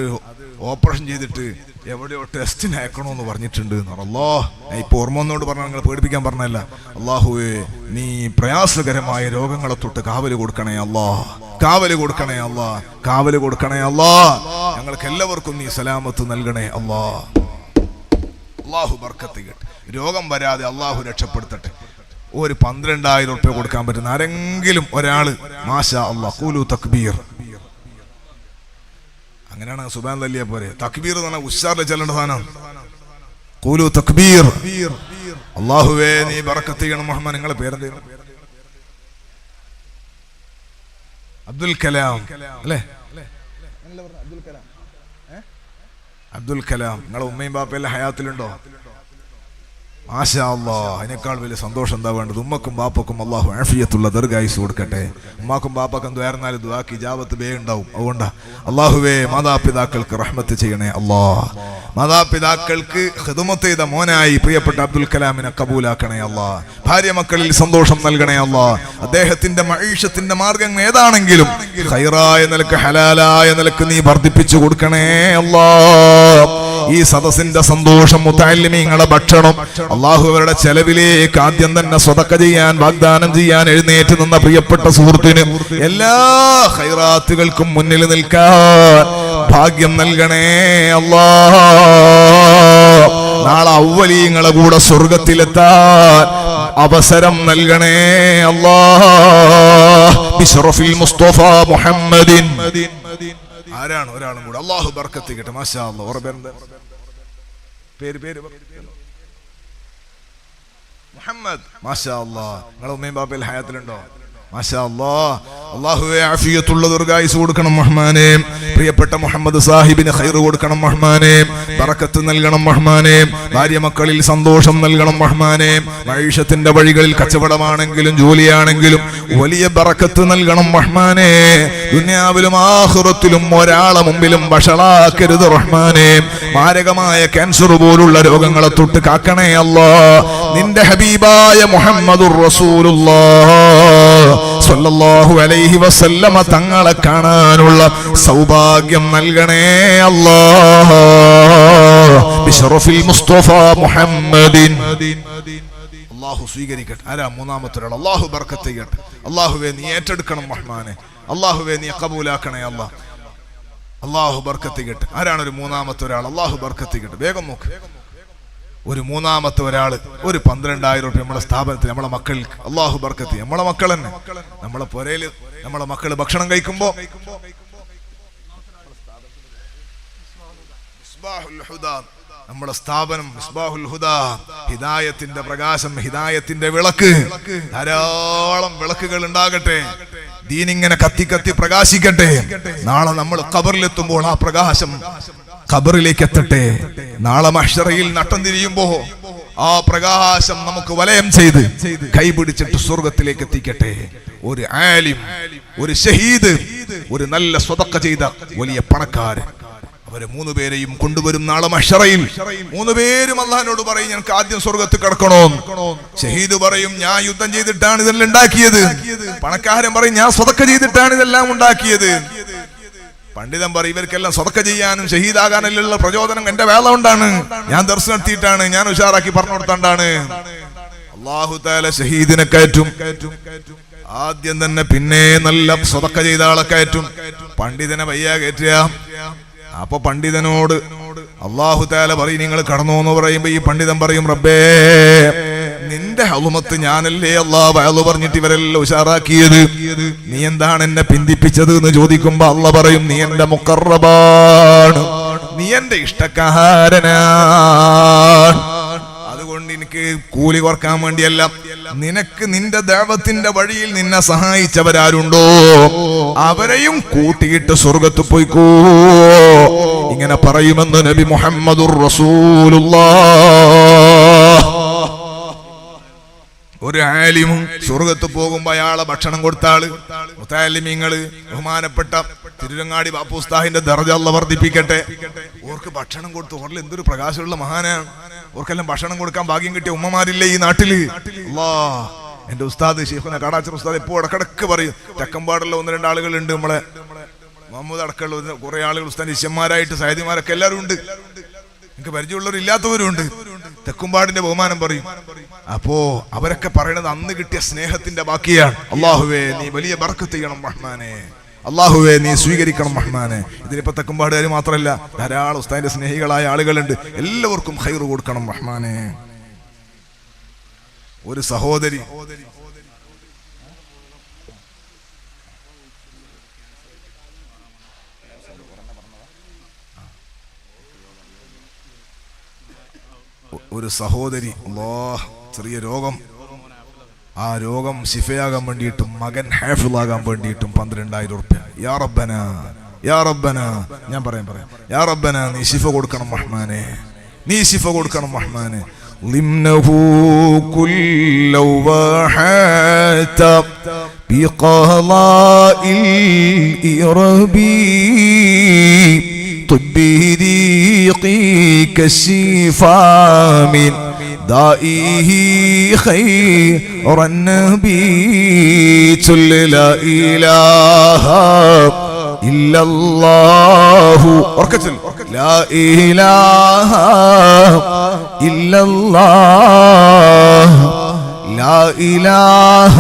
ഓപ്പറേഷൻ ചെയ്തിട്ട് എവിടെയോ ടെസ്റ്റിന് അയക്കണമെന്ന് പറഞ്ഞിട്ടുണ്ട്. അല്ലാ, ഇപ്പൊ ഓർമ്മോട് പറഞ്ഞാൽ നിങ്ങൾ പേടിപ്പിക്കാൻ പറഞ്ഞല്ല. അള്ളാഹുവേ, നീ പ്രയാസകരമായ രോഗങ്ങളെ തൊട്ട് കാവല് കൊടുക്കണേ അല്ലാ, കാവല് കൊടുക്കണേ അല്ലാ, കാവല് കൊടുക്കണേ അല്ലാ. ഞങ്ങൾക്ക് എല്ലാവർക്കും നീ സലാമത്ത് നൽകണേ അല്ലാ. അള്ളാഹു ബർക്കത്ത് ചെയ്യട്ടെ. രോഗം വരാതെ അള്ളാഹു രക്ഷപ്പെടുത്തട്ടെ. ഒരു 12,000 ഉറുപ്പിക കൊടുക്കാൻ പറ്റുന്ന ആരെങ്കിലും ഒരാള് മാഷാ അല്ലാ, ഖൂലു തക്ബീർ. അങ്ങനെയാണ് സുബ്ഹാൻ തല്ലിയ പോലെ. തക്ബീർ എന്ന് പറഞ്ഞാൽ ഉഷാറിൽ ചെല്ലേണ്ട സാധനം. ഖൂലു തക്ബീർ. അല്ലാഹുവേ, നീ ബറക്കത്ത് ചെയ്യണം. മുഹമ്മദ്, നിങ്ങളെ പേരെന്താ? അബ്ദുൽ കലാം അല്ലേ? അബ്ദുൽ കലാം. നിങ്ങളെ ഉമ്മയും ബാപ്പയെല്ലാം ഹയാത്തിലുണ്ടോ? മാഷാ അല്ലാഹ്. അതിനേക്കാൾ വലിയ സന്തോഷം എന്താ വേണ്ടത്? ഉമ്മക്കും ബാപ്പക്കും അള്ളാഹു ആഫിയത്തുള്ള ദീർഘായുസ് കൊടുക്കട്ടെ. ഉമ്മാക്കും ബാപ്പക്കും ദ്വാരുന്നാലും ദുആക്ക് ഇജാബത്ത് ബേ ഉണ്ടാവും. അതുകൊണ്ടാ അള്ളാഹുവേ മാതാപിതാക്കൾക്ക് റഹ്മത്ത് ചെയ്യണേ അല്ലാഹ്. മാതാപിതാക്കൾക്ക് ഖിദ്മത്ത് ചെയ്ത മോനായി പ്രിയപ്പെട്ട അബ്ദുൽ കലാമിനെ കബൂലാക്കണേ അല്ലാഹ്. ഭാര്യ മക്കളിൽ സന്തോഷം നൽകണേ അല്ലാഹ്. അദ്ദേഹത്തിന്റെ മഈഷത്തിന്റെ മാർഗം ഏതാണെങ്കിലും ഖൈറായ നിലക്ക് ഹലാലായ നിലക്ക് നീ വർദ്ധിപ്പിച്ചു കൊടുക്കണേ അല്ലാഹ്. ഈ സദസ്സിന്റെ സന്തോഷം മുതഅല്ലിമീങ്ങളുടെ ഭക്ഷണം അള്ളാഹു അവരുടെ ചെലവിലേക്ക് ആദ്യം തന്നെ സ്വതക്ക ചെയ്യാൻ വാഗ്ദാനം ചെയ്യാൻ എഴുന്നേറ്റ് നിന്ന പ്രിയപ്പെട്ട സുഹൃത്തിന് എല്ലാ ഖൈറാത്തുകൾക്കും മുന്നിൽ നിൽക്കാൻ ഭാഗ്യം നൽകണേ അല്ലാഹ്. നാളെ അവ്വലീങ്ങളെ കൂടെ സ്വർഗത്തിലെത്താൻ അവസരം നൽകണേ അല്ലാഹ്. ബിശ്റഫിൽ മുസ്തഫ മുഹമ്മദിൻ. ആരാണ് ഒരാളും കൂടെ? അല്ലാഹു ബർക്കത്ത് ചെയ്യട്ടെ. മാഷാ അല്ലാഹ്. ഓറ പേര് മുഹമ്മദ്. മാഷാ അല്ലാഹ്. നിങ്ങളെ ഉമ്മയും ബാപ്പയിൽ ഹയാത്തിലുണ്ടോ? മാഷാ അല്ലാഹ്. അല്ലാഹുവേ ആഫിയത്തുള്ള ദീർഘായുസ് കൊടുക്കണം റഹ്മാനേ. പ്രിയപ്പെട്ട മുഹമ്മദ് സാഹിബിന് ഖൈർ കൊടുക്കണം റഹ്മാനേ. ബറക്കത്ത് നൽകണം റഹ്മാനേ. ഭാര്യ മക്കളിൽ സന്തോഷം നൽകണം റഹ്മാനേ. മഈഷത്തിന്റെ വഴികളിൽ കച്ചവടമാണെങ്കിലും ജോലിയാണെങ്കിലും വലിയ ബറക്കത്ത് നൽകണം റഹ്മാനേ. ദുനിയാവിലും ആഖിറത്തിലും ഒരാളെ മുമ്പിലും വഷളാക്കരുത് റഹ്മാനേ. മാരകമായ ക്യാൻസർ പോലുള്ള രോഗങ്ങളെ തൊട്ട് കാക്കണേ അല്ലാഹ്. നിന്റെ ഹബീബായ മുഹമ്മദുർ റസൂലുള്ളാഹ് സ്വല്ലല്ലാഹു അലൈഹി വസല്ലമ തങ്ങളെ കാണാനുള്ള സൗഭാഗ്യം നൽകണേ അല്ലാഹ്. ബിശ്റഫിൽ മുസ്തഫ മുഹമ്മദിൻ. അല്ലാഹു സ്വീകരിക്കട്ടെ. ആരാ മൂന്നാമത്തെ ഒരാൾ? അല്ലാഹു ബർക്കത്ത് ചെയ്യട്ടെ. അല്ലാഹുവേ നീ ഏറ്റെടുക്കണം റഹ്മാനെ. അല്ലാഹുവേ നീ കബൂലാക്കണേ അല്ലാഹ്. അല്ലാഹു ബർക്കത്ത് ചെയ്യട്ടെ. ആരാണ് ഒരു മൂന്നാമത്തെ ഒരാൾ? അല്ലാഹു ബർക്കത്ത് ചെയ്യട്ടെ. വേഗം നോക്ക്. ഒരു മൂന്നാമത്തെ ഒരാള് ഒരു 12,000 രൂപ നമ്മളെ സ്ഥാപനത്തിൽ നമ്മളെ മക്കൾക്ക് അല്ലാഹു ബർക്കത്ത്. നമ്മളെ മക്കൾ തന്നെ നമ്മളെ പുരയില് നമ്മളെ മക്കള് ഭക്ഷണം കഴിക്കുമ്പോ നമ്മളെ സ്ഥാപനം മിസ്ബാഹുൽ ഹുദാ, ഹിദായത്തിന്റെ പ്രകാശം, ഹിദായത്തിന്റെ വിളക്ക്, ധാരാളം വിളക്കുകൾ ഉണ്ടാകട്ടെ. ദീനിങ്ങനെ കത്തി കത്തി പ്രകാശിക്കട്ടെ. നാളെ നമ്മൾ ഖബറിലെത്തുമ്പോൾ ആ പ്രകാശം ഖബറിലേക്ക് എത്തട്ടെ. നാളെ മഹ്ശറയിൽ നട്ടം തിരിയുമ്പോ ആ പ്രകാശം നമുക്ക് വലയം ചെയ്ത് കൈപിടിച്ചിട്ട് സ്വർഗത്തിലേക്ക് എത്തിക്കട്ടെ. ഒരു ആലിം, ഒരു ഷഹീദ്, ഒരു നല്ല സ്വതക്ക ചെയ്ത വലിയ പണക്കാരൻ, അവരെ 3 പേരെയും കൊണ്ടുവരും നാളെ മഹ്ശറയിൽ. 3 പേരും അല്ലാഹുവിനോട് പറയും ഞങ്ങൾക്ക് ആദ്യം സ്വർഗത്ത് കിടക്കണോ. ഷഹീദ് പറയും ഞാൻ യുദ്ധം ചെയ്തിട്ടാണ് ഇതെല്ലാം ഉണ്ടാക്കിയത്. പണക്കാരൻ പറയും ഞാൻ സ്വതക്ക ചെയ്തിട്ടാണ് ഇതെല്ലാം ഉണ്ടാക്കിയത്. പണ്ഡിതൻ പറയും ഇവർക്കെല്ലാം സ്വതക്ക ചെയ്യാനും ഷഹീദാകാനുള്ള പ്രചോദനം എന്റെ വേള കൊണ്ടാണ്, ഞാൻ ദർശനം നടത്തിയിട്ടാണ്, ഞാൻ ഉഷാറാക്കി പറഞ്ഞു കൊടുത്തോണ്ടാണ്. അല്ലാഹു തആല ഷഹീദിനെ കയറ്റും ആദ്യം തന്നെ, പിന്നെ നല്ല സ്വതക്ക ചെയ്ത ആളെ കയറ്റും. പണ്ഡിതനെ വയ്യ കയറ്റുക. അപ്പൊ പണ്ഡിതനോട് അല്ലാഹു തആല പറയും നിങ്ങൾ കടന്നു എന്ന് പറയുമ്പോ ഈ പണ്ഡിതൻ പറയും റബ്ബേ നിന്റെ ഹളുമത്ത് ഞാനല്ലേ അല്ലാഹ് വഅള് പറഞ്ഞിട്ട് ഇവരെല്ലാം ഉഷാറാക്കിയത്, നീ എന്താണ് എന്നെ പിന്തിപ്പിച്ചത് എന്ന് ചോദിക്കുമ്പോ അല്ലാഹ് പറയും നീ എന്റെ മുഖറബാണ്, നീ എന്റെ ഇഷ്ടക്കാരനാണ്. അതുകൊണ്ട് എനിക്ക് കൂലി കുറക്കാൻ വേണ്ടിയല്ല, നിനക്ക് നിന്റെ ദഅവത്തിന്റെ വഴിയിൽ നിന്നെ സഹായിച്ചവരാരുണ്ടോ അവരെയും കൂട്ടിയിട്ട് സ്വർഗത്ത് പോയിക്കോ. ഇങ്ങനെ പറയുമെന്ന് നബി മുഹമ്മദുർ റസൂലുള്ളാഹ്. ഒരു ആലിമും സ്വർഗത്ത് പോകുമ്പോ അയാളെ ഭക്ഷണം കൊടുത്ത ആള് മുതഅല്ലിമീങ്ങള് ബഹുമാനപ്പെട്ട തിരുരങ്ങാടി ബാപ്പു ഉസ്താദിന്റെ ദർജ അല്ലാഹ് വർദ്ധിപ്പിക്കട്ടെ. ഓർക്ക് ഭക്ഷണം കൊടുത്ത് ഓർല് എന്തൊരു പ്രകാശമുള്ള മഹാനാണ്. ഓർക്കെല്ലാം ഭക്ഷണം കൊടുക്കാൻ ഭാഗ്യം കിട്ടിയ ഉമ്മമാരില്ലേ ഈ നാട്ടില്. അല്ലാഹ് എന്റെ ഉസ്താദ് ശൈഖുന കാടാച്ചിറ ഉസ്താദ് എപ്പോ ഇടക്കിടക്ക് പറയും, തെക്കമ്പാടുള്ള 1-2 ആളുകളുണ്ട്, നമ്മളെ മുഹമ്മദ് അടക്കമുള്ള കുറെ ആളുകൾ ഉസ്താദ് ശിഷ്യന്മാരായിട്ട് സയ്യിദിമാരൊക്കെ എല്ലാവരും ഉണ്ട്. എനിക്ക് പരിചയമുള്ളവർ ഇല്ലാത്തവരും ഉണ്ട്. തെക്കുംപാടിന്റെ ബഹുമാനം പറയും. അപ്പോ അവരൊക്കെ പറയണത് അന്ന് കിട്ടിയ സ്നേഹത്തിന്റെ ബാക്കിയാണ്. അല്ലാഹുവേ നീ വലിയ ബർക്കത്ത് ചെയ്യണം റഹ്മാനെ, അല്ലാഹുവേ നീ സ്വീകരിക്കണം റഹ്മാനെ. ഇതിനിപ്പോ തെക്കുംപാടുകാർ മാത്രമല്ല, ധാരാളം ഉസ്താദിന്റെ സ്നേഹികളായ ആളുകളുണ്ട്. എല്ലാവർക്കും ഖൈർ കൊടുക്കണം റഹ്മാനെ. ഒരു സഹോദരി അല്ലാഹ് ചെറിയ രോഗം, ആ രോഗം ശിഫയാകാൻ വേണ്ടിയിട്ടും മകൻ ഹാഫിളാകാൻ വേണ്ടിയിട്ടും 12,000 റുപ്യ. യാ റബ്ബന യാ റബ്ബന, ഞാൻ പറയാം യാ റബ്ബന നീ ശിഫ കൊടുക്കണം റഹ്മാനെ, നീ ശിഫ കൊടുക്കണം റഹ്മാനെ. ضمنه كل وحات بقضاء الإرب طب ريقك الشفاء من دائه خير النبي لا إله إلا الله لا إله إلا الله لا إله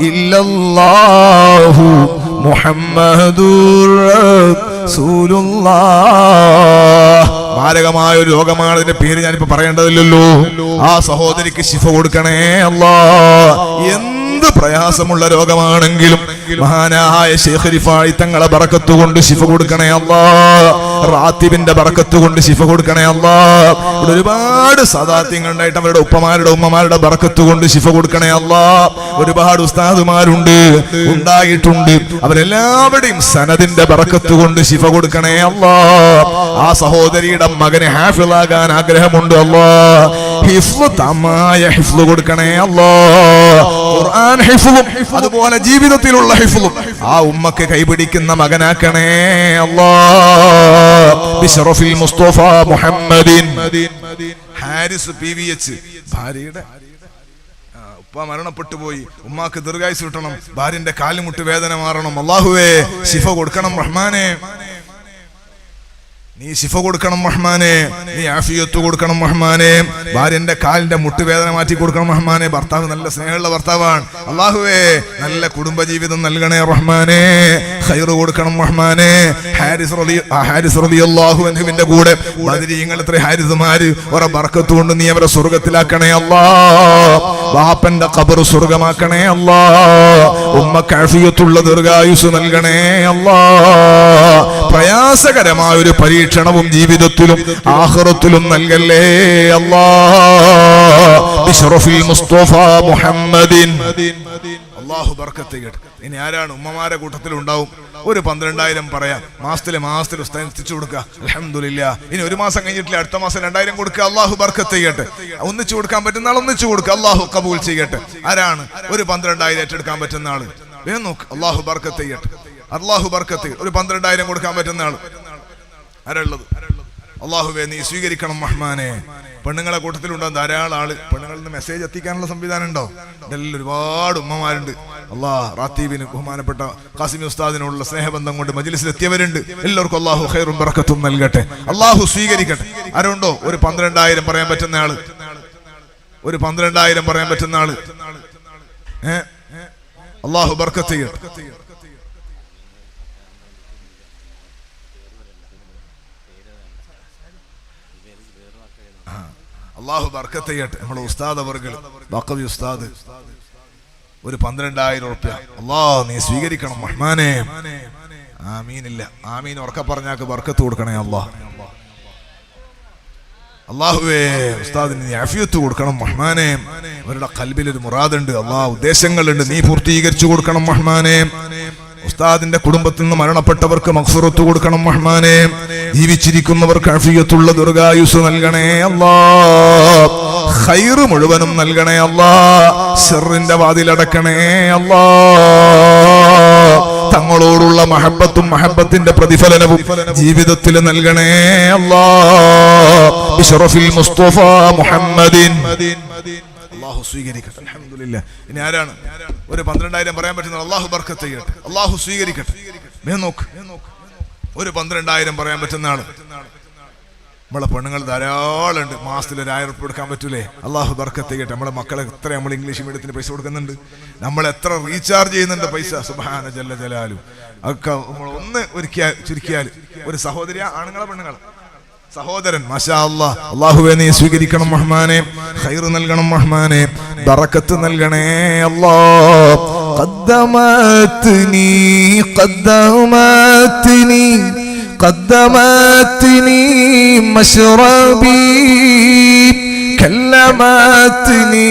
إلا الله محمد رسول الله. മാരകമായ ഒരു രോഗമാണ്, അതിന്റെ പേര് ഞാനിപ്പോ പറയേണ്ടതില്ലല്ലോ. ആ സഹോദരിക്ക് ശിഫ കൊടുക്കണേ അല്ലാഹ്. എന്ത് പ്രയാസമുള്ള രോഗമാണെങ്കിലും മഹാനായ ശൈഖ് റിഫായി തങ്ങളെ ബറക്കത്ത് കൊണ്ട് ശിഫ കൊടുക്കണേ അല്ലാഹ്. റാത്തിബിന്റെ ബറക്കത്ത് കൊണ്ട് ശിഫ കൊടുക്കണേ അല്ലാഹ്. ഇവിടെ ഒരുപാട് സദാത്യങ്ങൾ ഉണ്ടായിട്ട് അവരുടെ ഉപ്പമാരുടെ ഉമ്മമാരുടെ ബറക്കത്ത് കൊണ്ട് ശിഫ കൊടുക്കണേ അല്ലാഹ്. ഒരുപാട് ഉസ്താദുമാരുണ്ട്, ഉണ്ടായിട്ടുണ്ട്, അവരെല്ലാവരുടെയും സനദിന്റെ ബറക്കത്ത് കൊണ്ട് ശിഫ കൊടുക്കണേ അല്ലാഹ്. ആ സഹോദരിയുടെ മകന് ഹാഫിളാകാൻ ആഗ്രഹമുണ്ട് അല്ലാഹ്. ഹിഫ്ള് തമായ ഹിഫ്ള് കൊടുക്കണേ അല്ലാഹ്. ഖുർആൻ ഹിഫ്ളും അതുപോലെ ജീവിതത്തിലുള്ള ഹിഫ്ളും ആ ഉമ്മക്ക് കൈപിടിക്കുന്ന മകനാക്കണേ അല്ലാഹ്. ബിശറഫിൽ മുസ്തഫ മുഹമ്മദിൻ. ഹാരിസ് PVH ഭാര്യയുടെ ഉപ്പ മരണപ്പെട്ടു പോയി, ഉമ്മാക്ക് ദീർഘായുസ് കിട്ടണം, ഭാര്യന്റെ കാലുമുട്ട് വേദന മാറണം. അല്ലാഹുവേ ശിഫ കൊടുക്കണം റഹ്മാനെ, നീ ശിഫ കൊടുക്കണം റഹ്മാനെ, നീ ആഫിയത്ത് കൊടുക്കണം റഹ്മാനെ, ഭാര്യന്റെ കാലിന്റെ മുട്ടുവേദന മാറ്റി കൊടുക്കണം റഹ്മാനെ. ഭർത്താവ് നല്ല സ്നേഹമുള്ള ഭർത്താവാണ്, അല്ലാഹുവേ നല്ല കുടുംബജീവിതം നൽകണേ റഹ്മാനെ, ഖൈർ കൊടുക്കണം റഹ്മാനെ. ഹാരിസ് റളിയല്ലാഹു അൻഹുവിന്റെ കൂടെ ബദരീങ്ങൾ എത്ര ഹാരിസുമാര്, അവരെ ബർക്കത്ത് കൊണ്ട് നീ അവരെ സ്വർഗ്ഗത്തിലാക്കണേ അല്ലാഹ്. ബാപ്പന്റെ ഖബർ സ്വർഗ്ഗമാക്കണേ അല്ലാഹ്. ഉമ്മക്ക് ആഫിയത്തുള്ള ദീർഘായുസ് നൽകണേ അല്ലാഹ്. പ്രയാസകരമായ ഒരു പരീക്ഷണവും ജീവിതത്തിലും ആഖിറത്തിലും നൽകല്ലേ അല്ലാഹ്. ബിശറഫിൽ മുസ്തഫ മുഹമ്മദിൻ. അല്ലാഹു ബർക്കത്ത് ചെയ്യട്ടെ. ഇനി ആരാണ് ഉമ്മമാരെ കൂട്ടത്തിൽ ഉണ്ടാവും? ഒരു 12,000 പറയാം, മാസത്തിൽ ഉസ്താദിന് എത്തിച്ചു കൊടുക്കുക. അൽഹംദുലില്ലാ. ഇനി ഒരു മാസം കഴിഞ്ഞിട്ടില്ല, അടുത്ത മാസം 2,000 കൊടുക്കുക. അല്ലാഹു ബർക്കത്ത് ചെയ്യട്ടെ. ഒന്നിച്ചു കൊടുക്കാൻ പറ്റുന്ന ആൾ ഒന്നിച്ചു കൊടുക്കുക. അല്ലാഹു കബൂൽ ചെയ്യട്ടെ. ആരാണ് ഒരു 12,000 ഏറ്റെടുക്കാൻ പറ്റുന്ന ആള്? വേഗം നോക്ക്. അല്ലാഹു ബർക്കത്ത് ചെയ്യട്ടെ. അല്ലാഹു ബർക്കത്ത്. ഒരു 12,000 കൊടുക്കാൻ പറ്റുന്ന ആള് ആരുള്ളത്? അല്ലാഹുവേ നീ സ്വീകരിക്കണം റഹ്മാനെ. പെണ്ണുങ്ങളെ കൂട്ടത്തിലുണ്ടാകും ധാരാളം ആള്. പെണ്ണുങ്ങളിൽ നിന്ന് മെസ്സേജ് എത്തിക്കാനുള്ള സംവിധാനം ഉണ്ടോ? ഇതെല്ലാം ഒരുപാട് ഉമ്മമാരുണ്ട്. അല്ലാഹ് റാത്തീബിന് ബഹുമാനപ്പെട്ട ഖാസിമി ഉസ്താദിനുള്ള സ്നേഹബന്ധം കൊണ്ട് മജ്ലിസിൽ എത്തിയവരുണ്ട്. എല്ലാവർക്കും അല്ലാഹു ഖൈറും ബറക്കത്തും നൽകട്ടെ. അല്ലാഹു സ്വീകരിക്കട്ടെ. ആരുണ്ടോ ഒരു 12,000 പറയാൻ പറ്റുന്ന ആള്? ഒരു 12,000 പറയാൻ പറ്റുന്ന ആള്? അല്ലാഹു ബർക്കത്ത് ചെയ്യട്ടെ. അല്ലാഹു ബർക്കത്ത് ചെയ്യട്ടെ. നമ്മുടെ ഉസ്താദ് അവർകൾ ബഖവി ഉസ്താദ് ഒരു 12,000 റുപ്യ അല്ലാഹ് നീ സ്വീകരിക്കണം റഹ്മാനെ. ആമീനില്ല, ആമീൻ ഉറക്കെ പറഞ്ഞാക്ക് ബർക്കത്ത് കൊടുക്കണേ അല്ലാഹ്. അല്ലാഹുവേ ഉസ്താദിന് നീ ആഫിയത്ത് കൊടുക്കണം റഹ്മാനെ. അവരുടെ ഖൽബിൽ ഒരു മുറാദുണ്ട് അല്ലാഹ്, ഉദ്ദേശങ്ങളുണ്ട്, നീ പൂർത്തീകരിച്ചു കൊടുക്കണം റഹ്മാനെ. ഉസ്താദിന്റെ കുടുംബത്തിൽ നിന്ന് മരണപ്പെട്ടവർക്ക് മഗ്ഫിറത്ത് കൊടുക്കണം റഹ്മാനെ. ജീവിച്ചിരിക്കുന്നവർക്ക് ആഫിയത്തുള്ള ദീർഘായുസ് നൽകണേ അല്ലാഹ്. ഖൈർ മുഴുവനും നൽകണേ അല്ലാഹ്. ശർറിന്റെ വാതിലടക്കണേ അല്ലാഹ്. തങ്ങളോടുള്ള മഹബ്ബത്തും മഹബ്ബത്തിന്റെ പ്രതിഫലനവും ജീവിതത്തിൽ നൽകണേ അല്ലാഹ്. ബിശറഫിൽ മുസ്തഫ മുഹമ്മദിൻ. അല്ലാഹു സ്വീകരിക്കട്ടെ. അൽഹംദുലില്ലാ. ഇനി ആരാണ് ഒരു 12,000 പറയാൻ പറ്റുന്നത്? അല്ലാഹു ബർക്കത്ത് ചെയ്യട്ടെ. അല്ലാഹു സ്വീകരിക്കട്ടെ. നോക്ക്, ഒരു 12,000 പറയാൻ പറ്റുന്ന ആള്. നമ്മളെ പെണ്ണുങ്ങൾ ധാരാളം ഉണ്ട്. മാസത്തിൽ 1,000 റുപ്യ കൊടുക്കാൻ പറ്റൂലേ? അല്ലാഹു ബർക്കത്ത് ചെയ്യട്ടെ. നമ്മളെ മക്കളെ എത്ര നമ്മൾ ഇംഗ്ലീഷ് മീഡിയത്തിന് പൈസ കൊടുക്കുന്നുണ്ട്, നമ്മൾ എത്ര റീചാർജ് ചെയ്യുന്നുണ്ട് പൈസ. സുബ്ഹാന ജല്ല ജലാലു. അതൊക്കെ നമ്മൾ ഒന്ന് ചുരുക്കിയാൽ ഒരു സഹോദരിയ, ആണുങ്ങളെ പെണ്ണുങ്ങളെ സഹോദരൻ, മാഷാ അല്ലാഹ്. അല്ലാഹുവേ നീ സ്വീകരിക്കണം റഹ്മാനെ. ഖൈർ നൽകണം റഹ്മാനെ. ബറക്കത്ത് നൽകണേ അല്ലാഹ്. ഖദ്ദമത്നി മശ്റബി കല്ലമത്നി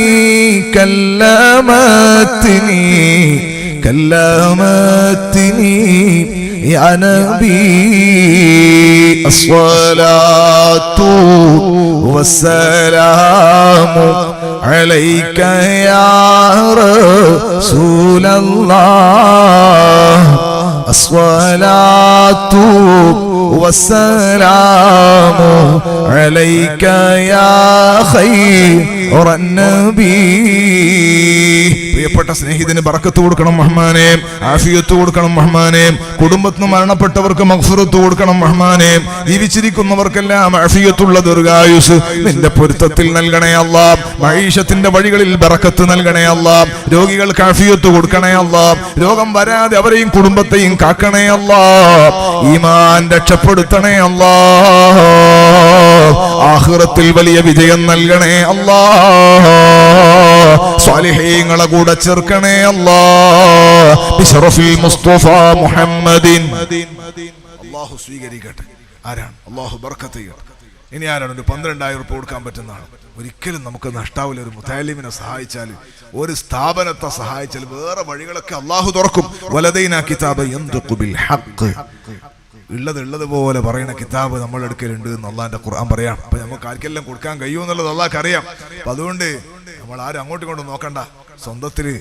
يا نبي الصلاة والسلام عليك يا رسول الله الصلاة والسلام عليك يا خير النبي. പ്രിയപ്പെട്ട സ്നേഹിതന് ബറക്കത്ത് കൊടുക്കണം റഹ്മാനേ, ആഫിയത്ത് കൊടുക്കണം റഹ്മാനേ, കുടുംബത്തിന് മരണപ്പെട്ടവർക്ക് മഗ്ഫിറത്ത് കൊടുക്കണം റഹ്മാനേ, ജീവിച്ചിരിക്കുന്നവർക്കെല്ലാം ആഫിയത്തുള്ള ദീർഘായുസ് നിന്റെ പൊരുത്തത്തിൽ നൽകണേ അല്ലാഹ്. മഈശത്തിന്റെ വഴികളിൽ ബറക്കത്ത് നൽകണേ അല്ലാഹ്. രോഗികൾക്ക് ആഫിയത്ത് കൊടുക്കണേ അല്ലാഹ്. രോഗം വരാതെ അവരെയും കുടുംബത്തെയും കാക്കണേ അല്ലാഹ്. ഈമാൻ രക്ഷപ്പെടുത്തണേ അല്ലാഹ്. ആഖിറത്തിൽ വലിയ വിജയം നൽകണേ അല്ലാഹ്. സ്വാലിഹീങ്ങളെ കൂടെ ചേർക്കണേ അല്ലാഹ്. ബിശറഫിൽ മുസ്തഫ മുഹമ്മദിൻ. അല്ലാഹു സ്വീകരിക്കട്ടെ. ആരാണ്? അല്ലാഹു ബർക്കത്ത് ചെയ്യട്ടെ. ഇനി ആരാണ് ഒരു 12,000 രൂപ കൊടുക്കാൻ പറ്റുന്ന ആൾ? ഒരിക്കലും നമുക്ക് നഷ്ടാവില്ല. ഒരു മുതഅല്ലിമിനെ സഹായിച്ചാൽ, ഒരു സ്ഥാപനത്തെ സഹായിച്ചാൽ വേറെ വഴികളൊക്കെ അല്ലാഹു തുറക്കും. വലദൈന കിതാബ യൻതുഖു ബിൽ ഹഖ്. ഉള്ളതുപോലെ പറയുന്ന കിതാബ് നമ്മുടെ അടുക്കലുണ്ട് എന്ന് അള്ളാഹിന്റെ ഖുർആൻ പറയാം. അപ്പൊ നമുക്ക് ആർക്കെല്ലാം കൊടുക്കാൻ കഴിയുമെന്നുള്ളത് അള്ളാഹ്ക്ക് അറിയാം. അപ്പൊ അതുകൊണ്ട് നമ്മൾ ആരും അങ്ങോട്ടും ഇങ്ങോട്ടും നോക്കണ്ട. സ്വന്തത്തിന്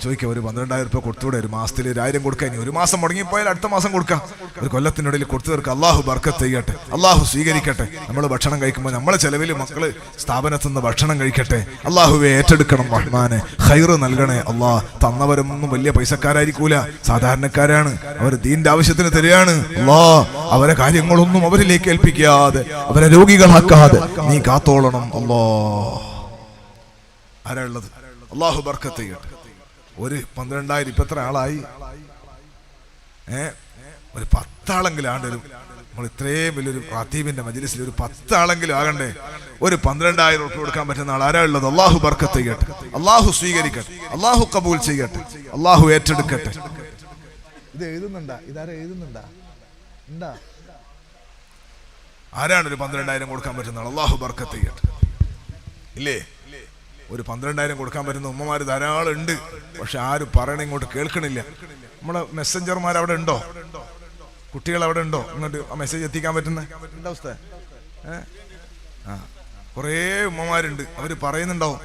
ചോദിക്കുക, ഒരു 12,000 രൂപ കൊടുത്തൂടെ? ഒരു മാസത്തിൽ 1,000 കൊടുക്കാൻ. ഇനി ഒരു മാസം മുടങ്ങിപ്പോയാൽ അടുത്ത മാസം കൊടുക്കാം. ഒരു കൊല്ലത്തിനിടയിൽ കൊടുത്തു തീർക്കുക. അള്ളാഹു ബർക്കത്ത് ചെയ്യട്ടെ, അള്ളാഹു സ്വീകരിക്കട്ടെ. നമ്മൾ ഭക്ഷണം കഴിക്കുമ്പോൾ നമ്മളെ ചെലവിൽ മക്കള് സ്ഥാപനത്തിൽ നിന്ന് ഭക്ഷണം കഴിക്കട്ടെ. അള്ളാഹുവെ ഏറ്റെടുക്കണം റഹ്മാനെ, ഖൈറ് നൽകണേ അള്ളാഹ്. തന്നവരൊന്നും വലിയ പൈസക്കാരായിരിക്കൂല, സാധാരണക്കാരാണ്. അവർ ദീന്റെ ആവശ്യത്തിന് തരികയാണ് അള്ളാഹ്. അവരെ കാര്യങ്ങളൊന്നും അവരിലേക്ക് ഏൽപ്പിക്കാതെ, അവരെ രോഗികളാക്കാതെ നീ കാത്തോളണം അള്ളാഹ്. ആരാ ഉള്ളത്? അള്ളാഹു ബർക്കത്ത് ചെയ്യട്ടെ. ഒരു 12,000 ഇപ്പൊ എത്ര ആളായി? ഒരു 10 ആളെങ്കിലും ആണ്ടരും. നമ്മൾ ഇത്രയും വലിയൊരു റാത്തീബിന്റെ മജ്ലിസിൽ ഒരു 10 ആളെങ്കിലും ആകണ്ടേ? ഒരു 12,000 രൂപ കൊടുക്കാൻ പറ്റുന്ന ആൾ ആരാ ഉള്ളത്? അള്ളാഹു ബർക്കത്ത് ചെയ്യട്ടെ, അള്ളാഹു സ്വീകരിക്കട്ടെ, അള്ളാഹു കബൂൽ ചെയ്യട്ടെ, അള്ളാഹു ഏറ്റെടുക്കട്ടെ. ഇത് എഴുതുന്നുണ്ടാ? ഇതാരാ എഴുതുന്നുണ്ടാ? ഉണ്ടാ? ആരാണ് ഒരു 12,000 കൊടുക്കാൻ പറ്റുന്ന ആൾ? അള്ളാഹു ബർക്കത്ത് ചെയ്യട്ടെ. ഇല്ലേ? ഒരു 12,000 കൊടുക്കാൻ പറ്റുന്ന ഉമ്മമാര് ധാരാളം ഉണ്ട്. പക്ഷെ ആരും പറയണ ഇങ്ങോട്ട് കേൾക്കണില്ല. നമ്മളെ മെസ്സഞ്ചർമാർ അവിടെ ഉണ്ടോ? കുട്ടികൾ അവിടെ ഉണ്ടോ? ഇങ്ങോട്ട് ആ മെസ്സേജ് എത്തിക്കാൻ പറ്റുന്ന അവസ്ഥ? കുറേ ഉമ്മമാരുണ്ട്, അവര് പറയുന്നുണ്ടാവും.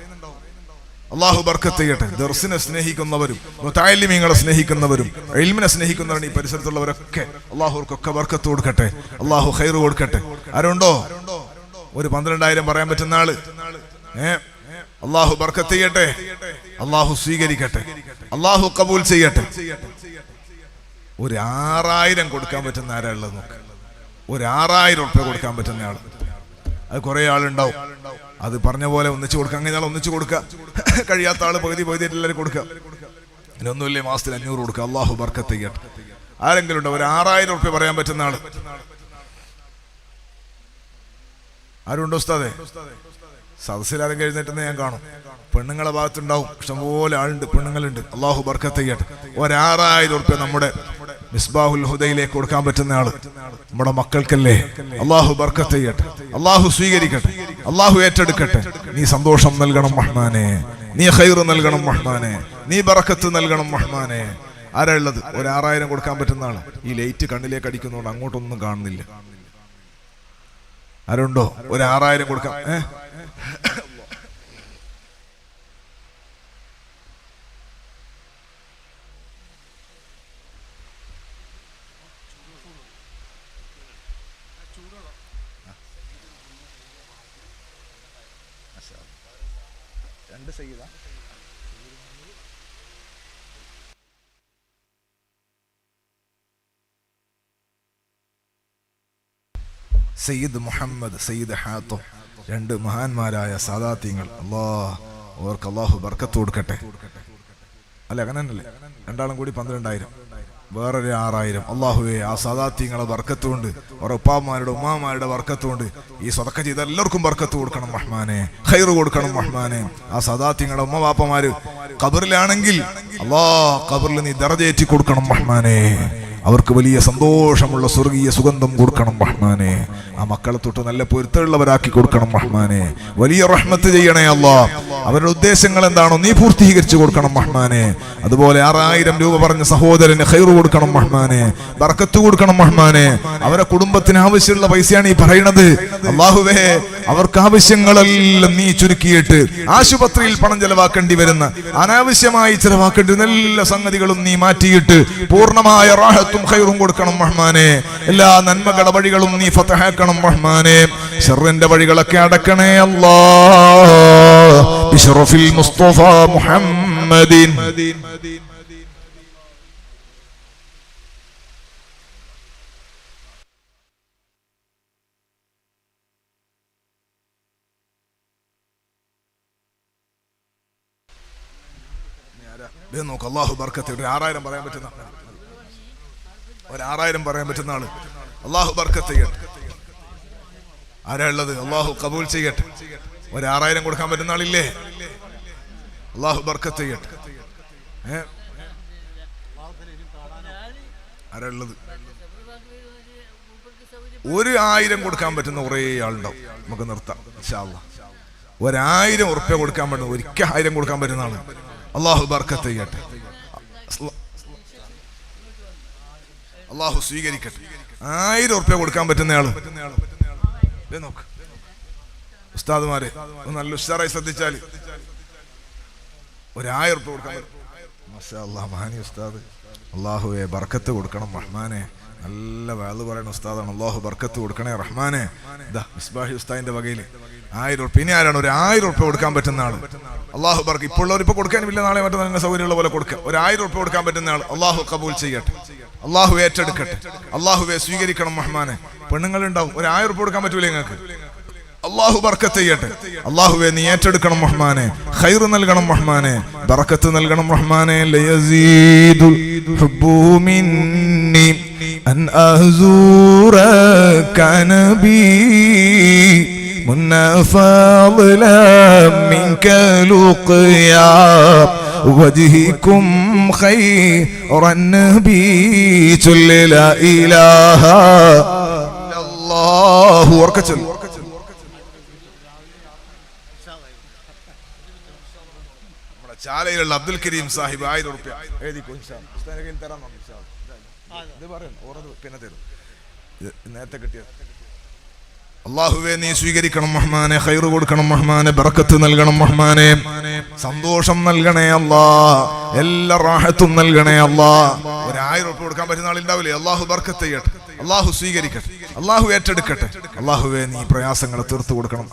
അള്ളാഹു ബർക്കത്ത് ചെയ്യട്ടെ. ദർസിനെ സ്നേഹിക്കുന്നവരും മുതഅല്ലിമീങ്ങളെ സ്നേഹിക്കുന്നവരും ഇൽമിനെ സ്നേഹിക്കുന്നവരും ഈ പരിസരത്തുള്ളവരൊക്കെ അള്ളാഹുർക്കൊക്കെ ബർക്കത്ത് കൊടുക്കട്ടെ, അള്ളാഹു ഖൈർ കൊടുക്കട്ടെ. ആരുണ്ടോ ഒരു 12,000 പറയാൻ പറ്റുന്ന ആള്? അള്ളാഹു ബർക്കത്ത് ചെയ്യട്ടെ, അള്ളാഹു സ്വീകരിക്കട്ടെ, അള്ളാഹു കബൂൽ ചെയ്യട്ടെ. ഒരു 6,000 കൊടുക്കാൻ പറ്റുന്ന ആരാ ഉള്ളത് നോക്ക്? ഒരു 6,000 രൂപ കൊടുക്കാൻ പറ്റുന്ന ആള്. അത് കുറെ ആളുണ്ടാവും. അത് പറഞ്ഞ പോലെ ഒന്നിച്ചു കൊടുക്കാം. അങ്ങനെ ഒന്നിച്ചു കൊടുക്കുക. കഴിയാത്ത ആള് പകുതി എല്ലാവരും കൊടുക്കുക. ഇതിനൊന്നുമില്ലേ മാസത്തിൽ 500 കൊടുക്കുക. അള്ളാഹു ബർക്കത്ത് ചെയ്യട്ടെ. ആരെങ്കിലും ഉണ്ടോ ഒരു 6,000 രൂപ പറയാൻ പറ്റുന്ന ആള്? ആരുണ്ടോ ഉസ്താദേ? സദസ്സിലാരും എഴുന്നേറ്റെന്ന് ഞാൻ കാണും. പെണ്ണുങ്ങളെ ഭാഗത്തുണ്ടാവും, ഇഷ്ടംപോലെ ആളുണ്ട്, പെണ്ണുങ്ങളുണ്ട്. അള്ളാഹു ബർക്കത്ത് ചെയ്യട്ടെ. ഒരു 6,000 രൂപ നമ്മുടെ മിസ്ബാഹുൽ ഹുദയിലേക്ക് കൊടുക്കാൻ പറ്റുന്ന ആള് നമ്മുടെ മക്കൾക്കല്ലേ. അള്ളാഹു ബർക്കത്ത് ചെയ്യട്ടെ, അള്ളാഹു സ്വീകരിക്കട്ടെ, അള്ളാഹു ഏറ്റെടുക്കട്ടെ. നീ സന്തോഷം നൽകണം റഹ്മാനെ, നീ ഖൈർ നൽകണം റഹ്മാനെ, നീ ബർക്കത്ത് നൽകണം റഹ്മാനെ. ആരാ ഉള്ളത്? ഒരു 6,000 കൊടുക്കാൻ പറ്റുന്ന ആള്. ഈ ലൈറ്റ് കണ്ണിലേക്ക് അടിക്കുന്നതുകൊണ്ട് അങ്ങോട്ടൊന്നും കാണുന്നില്ല. ആരുണ്ടോ ഒരു 6,000 കൊടുക്കാം? സയ്യിദ് മുഹമ്മദ്, സയ്യിദ് ഹാത്തം, 2 മഹാന്മാരായ സാദാത്യങ്ങൾ. അവർക്ക് അള്ളാഹു ബർക്കത്ത് കൊടുക്കട്ടെ. അല്ലെ, അങ്ങനെ തന്നെയല്ലേ? 2 ആളും കൂടി 12,000, വേറൊരു 6,000. അള്ളാഹുവേ, ആ സാദാത്യങ്ങളെ ബർക്കത്തുകൊണ്ട്, അവരുടെ ഉപ്പാമാരുടെ ഉമ്മാമാരുടെ ബർക്കത്തുകൊണ്ട് ഈ സ്വതക്ക ചെയ്ത എല്ലാവർക്കും ബർക്കത്ത് കൊടുക്കണം റഹ്മാനെ, ഖൈർ കൊടുക്കണം റഹ്മാനെ. ആ സാദാത്യങ്ങളുടെ ഉമ്മ വാപ്പമാര് ഖബറിലാണെങ്കിൽ ഖബറിൽ നീ ദറജയേറ്റി കൊടുക്കണം റഹ്മാനെ. അവർക്ക് വലിയ സന്തോഷമുള്ള സ്വർഗീയ സുഗന്ധം കൊടുക്കണം റഹ്മാനെ. ആ മക്കളെ തൊട്ട് നല്ല പൊരുത്തമുള്ളവരാക്കി കൊടുക്കണം റഹ്മാനെ. വലിയ റഹ്മത്ത് ചെയ്യണേ അല്ലാഹ്. അവരുടെ ഉദ്ദേശങ്ങൾ എന്താണോ നീ പൂർത്തീകരിച്ചു കൊടുക്കണം റഹ്മാനെ. അതുപോലെ 6000 രൂപ പറഞ്ഞ സഹോദരന് ഖൈർ കൊടുക്കണം റഹ്മാനെ, ബർക്കത്ത് കൊടുക്കണം റഹ്മാനെ. അവരുടെ കുടുംബത്തിന് ആവശ്യമുള്ള പൈസയാണ് ഈ പറയണത്. അല്ലാഹുവേ, അവർക്ക് ആവശ്യങ്ങളെല്ലാം നീ ചുരുക്കിയിട്ട് ആശുപത്രിയിൽ പണം ചെലവാക്കേണ്ടി വരുന്ന, അനാവശ്യമായി ചെലവാക്കേണ്ടി വരുന്ന എല്ലാ സംഗതികളും നീ മാറ്റിയിട്ട് പൂർണ്ണമായ റാഹത്തും ഖൈറും കൊടുക്കണം റഹ്മാനെ. എല്ലാ നന്മകളുടെ വഴികളും നീ ഫതഹാക്കണം റഹ്മാനെ. ശർറിന്റെ വഴികളൊക്കെ അടക്കണേ അല്ലാഹ്. ബിശറഫിൽ മുസ്തഫ മുഹമ്മദിൻ. നോക്ക്, അള്ളാഹു ബർക്കത്ത്. ഒരു 6000 പറയാൻ പറ്റുന്ന, ഒരു 6000 പറയാൻ പറ്റുന്ന ആള് അള്ളാഹു ബർക്കത്ത് ചെയ്യട്ടെ. ആരാ ഉള്ളത്? അള്ളാഹു കബൂൽ ചെയ്യട്ടെ. ഒരു 6000 കൊടുക്കാൻ പറ്റുന്ന ആളില്ലേ? അള്ളാഹു ബർക്കത്ത് ചെയ്യട്ടെ. ആരാ ഉള്ളത്? 1000 കൊടുക്കാൻ പറ്റുന്ന കുറേ ആളുണ്ടാവും. നമുക്ക് നിർത്താം ഇൻഷാ അല്ലാഹ്. 1000 ഉറുപ്പ്യ കൊടുക്കാൻ പറ്റുന്ന, ഒരിക്കൽ 1000 കൊടുക്കാൻ പറ്റുന്ന ആള് അള്ളാഹു ബർക്കത്ത് ചെയ്യട്ടെ. അള്ളാഹു സ്വീകരിക്കട്ടെ. 1000 ഉറുപ്പ്യ കൊടുക്കാൻ പറ്റുന്ന ആള് നോക്ക്. ഉസ്താദുമാരെ നല്ല ഉഷാറായി ശ്രദ്ധിച്ചാൽ 1000 ഉറുപ്പ്യ കൊടുക്കാൻ പറ്റും. മാഷാ അല്ലാഹ്, മഹാനി ഉസ്താദ്. അള്ളാഹുവേ ബർക്കത്ത് കൊടുക്കണം റഹ്മാനെ. നല്ല വാള് പറയുന്ന ഉസ്താദാണ്. അള്ളാഹു ബർക്കത്ത് കൊടുക്കണേ റഹ്മാനെ. ഇതാ മിസ്ബാഹി ഉസ്താദിന്റെ വകയിൽ 1000 ഉറുപ്പ്യ. ഇനി ആരാണ് ഒരു 1000 ഉറുപ്പ്യ കൊടുക്കാൻ പറ്റുന്ന ആള്? അള്ളാഹു ബർക്ക്. ഇപ്പോൾ ഉള്ളവർ ഇപ്പൊ കൊടുക്കാനില്ല, നാളെ മറ്റോ നിങ്ങൾ സൗകര്യമുള്ള പോലെ കൊടുക്കാം. ഒരു 1000 ഉറുപ്പ്യ കൊടുക്കാൻ പറ്റുന്ന ആൾ അള്ളാഹു കബൂൽ ചെയ്യട്ടെ. അള്ളാഹു ഏറ്റെടുക്കട്ടെ. അള്ളാഹുവെ സ്വീകരിക്കണം റഹ്മാനെ. പെണ്ണുങ്ങളുണ്ടാവും, ഒരു 1000 ഉറുപ്പ്യ കൊടുക്കാൻ പറ്റൂലേ നിങ്ങൾക്ക്? അള്ളാഹു ബർക്കത്ത് ചെയ്യട്ടെ. അള്ളാഹുവെ നീ ഏറ്റെടുക്കണം റഹ്മാനെ. ഖൈർ നൽകണം റഹ്മാനെ, ബർക്കത്ത് നൽകണം റഹ്മാനെ. ലയസീദു ഹുബ്ബു മിന്നി അൻ അസൂറക നബി മുന്ന ഫാളില മിൻക ലുഖയാ വജ്ഹികും ഖൈറൻ നബി ചൊല്ലി ലാ ഇലാഹ ഇല്ലല്ലാഹു. ഓർക്ക ചൊല്ലു. നമ്മുടെ ചാലയിലുള്ള അബ്ദുൽ കരീം സാഹിബ് 1000 ഉറുപ്പ്യ എഴുതിക്കോ. തരാം. പിന്നെ തരും. നേരത്തെ കിട്ടിയ അള്ളാഹുവേ നീ സ്വീകരിക്കണം റഹ്മാനെ. ഖൈർ കൊടുക്കണം റഹ്മാനെ, ബർക്കത്ത് നൽകണം റഹ്മാനെ, സന്തോഷം നൽകണേ അല്ലാ, എല്ലാ റാഹത്തും നൽകണേ അല്ലാ. ഒരു 1000 ഉറുപ്പ്യ കൊടുക്കാൻ പറ്റുന്ന ആളുണ്ടാവില്ലേ? അള്ളാഹു ബർക്കത്ത് ചെയ്യട്ടെ. അള്ളാഹു സ്വീകരിക്കട്ടെ. അള്ളാഹു ഏറ്റെടുക്കട്ടെ. അള്ളാഹുവേ നീ പ്രയാസങ്ങളെ തീർത്തു കൊടുക്കണം.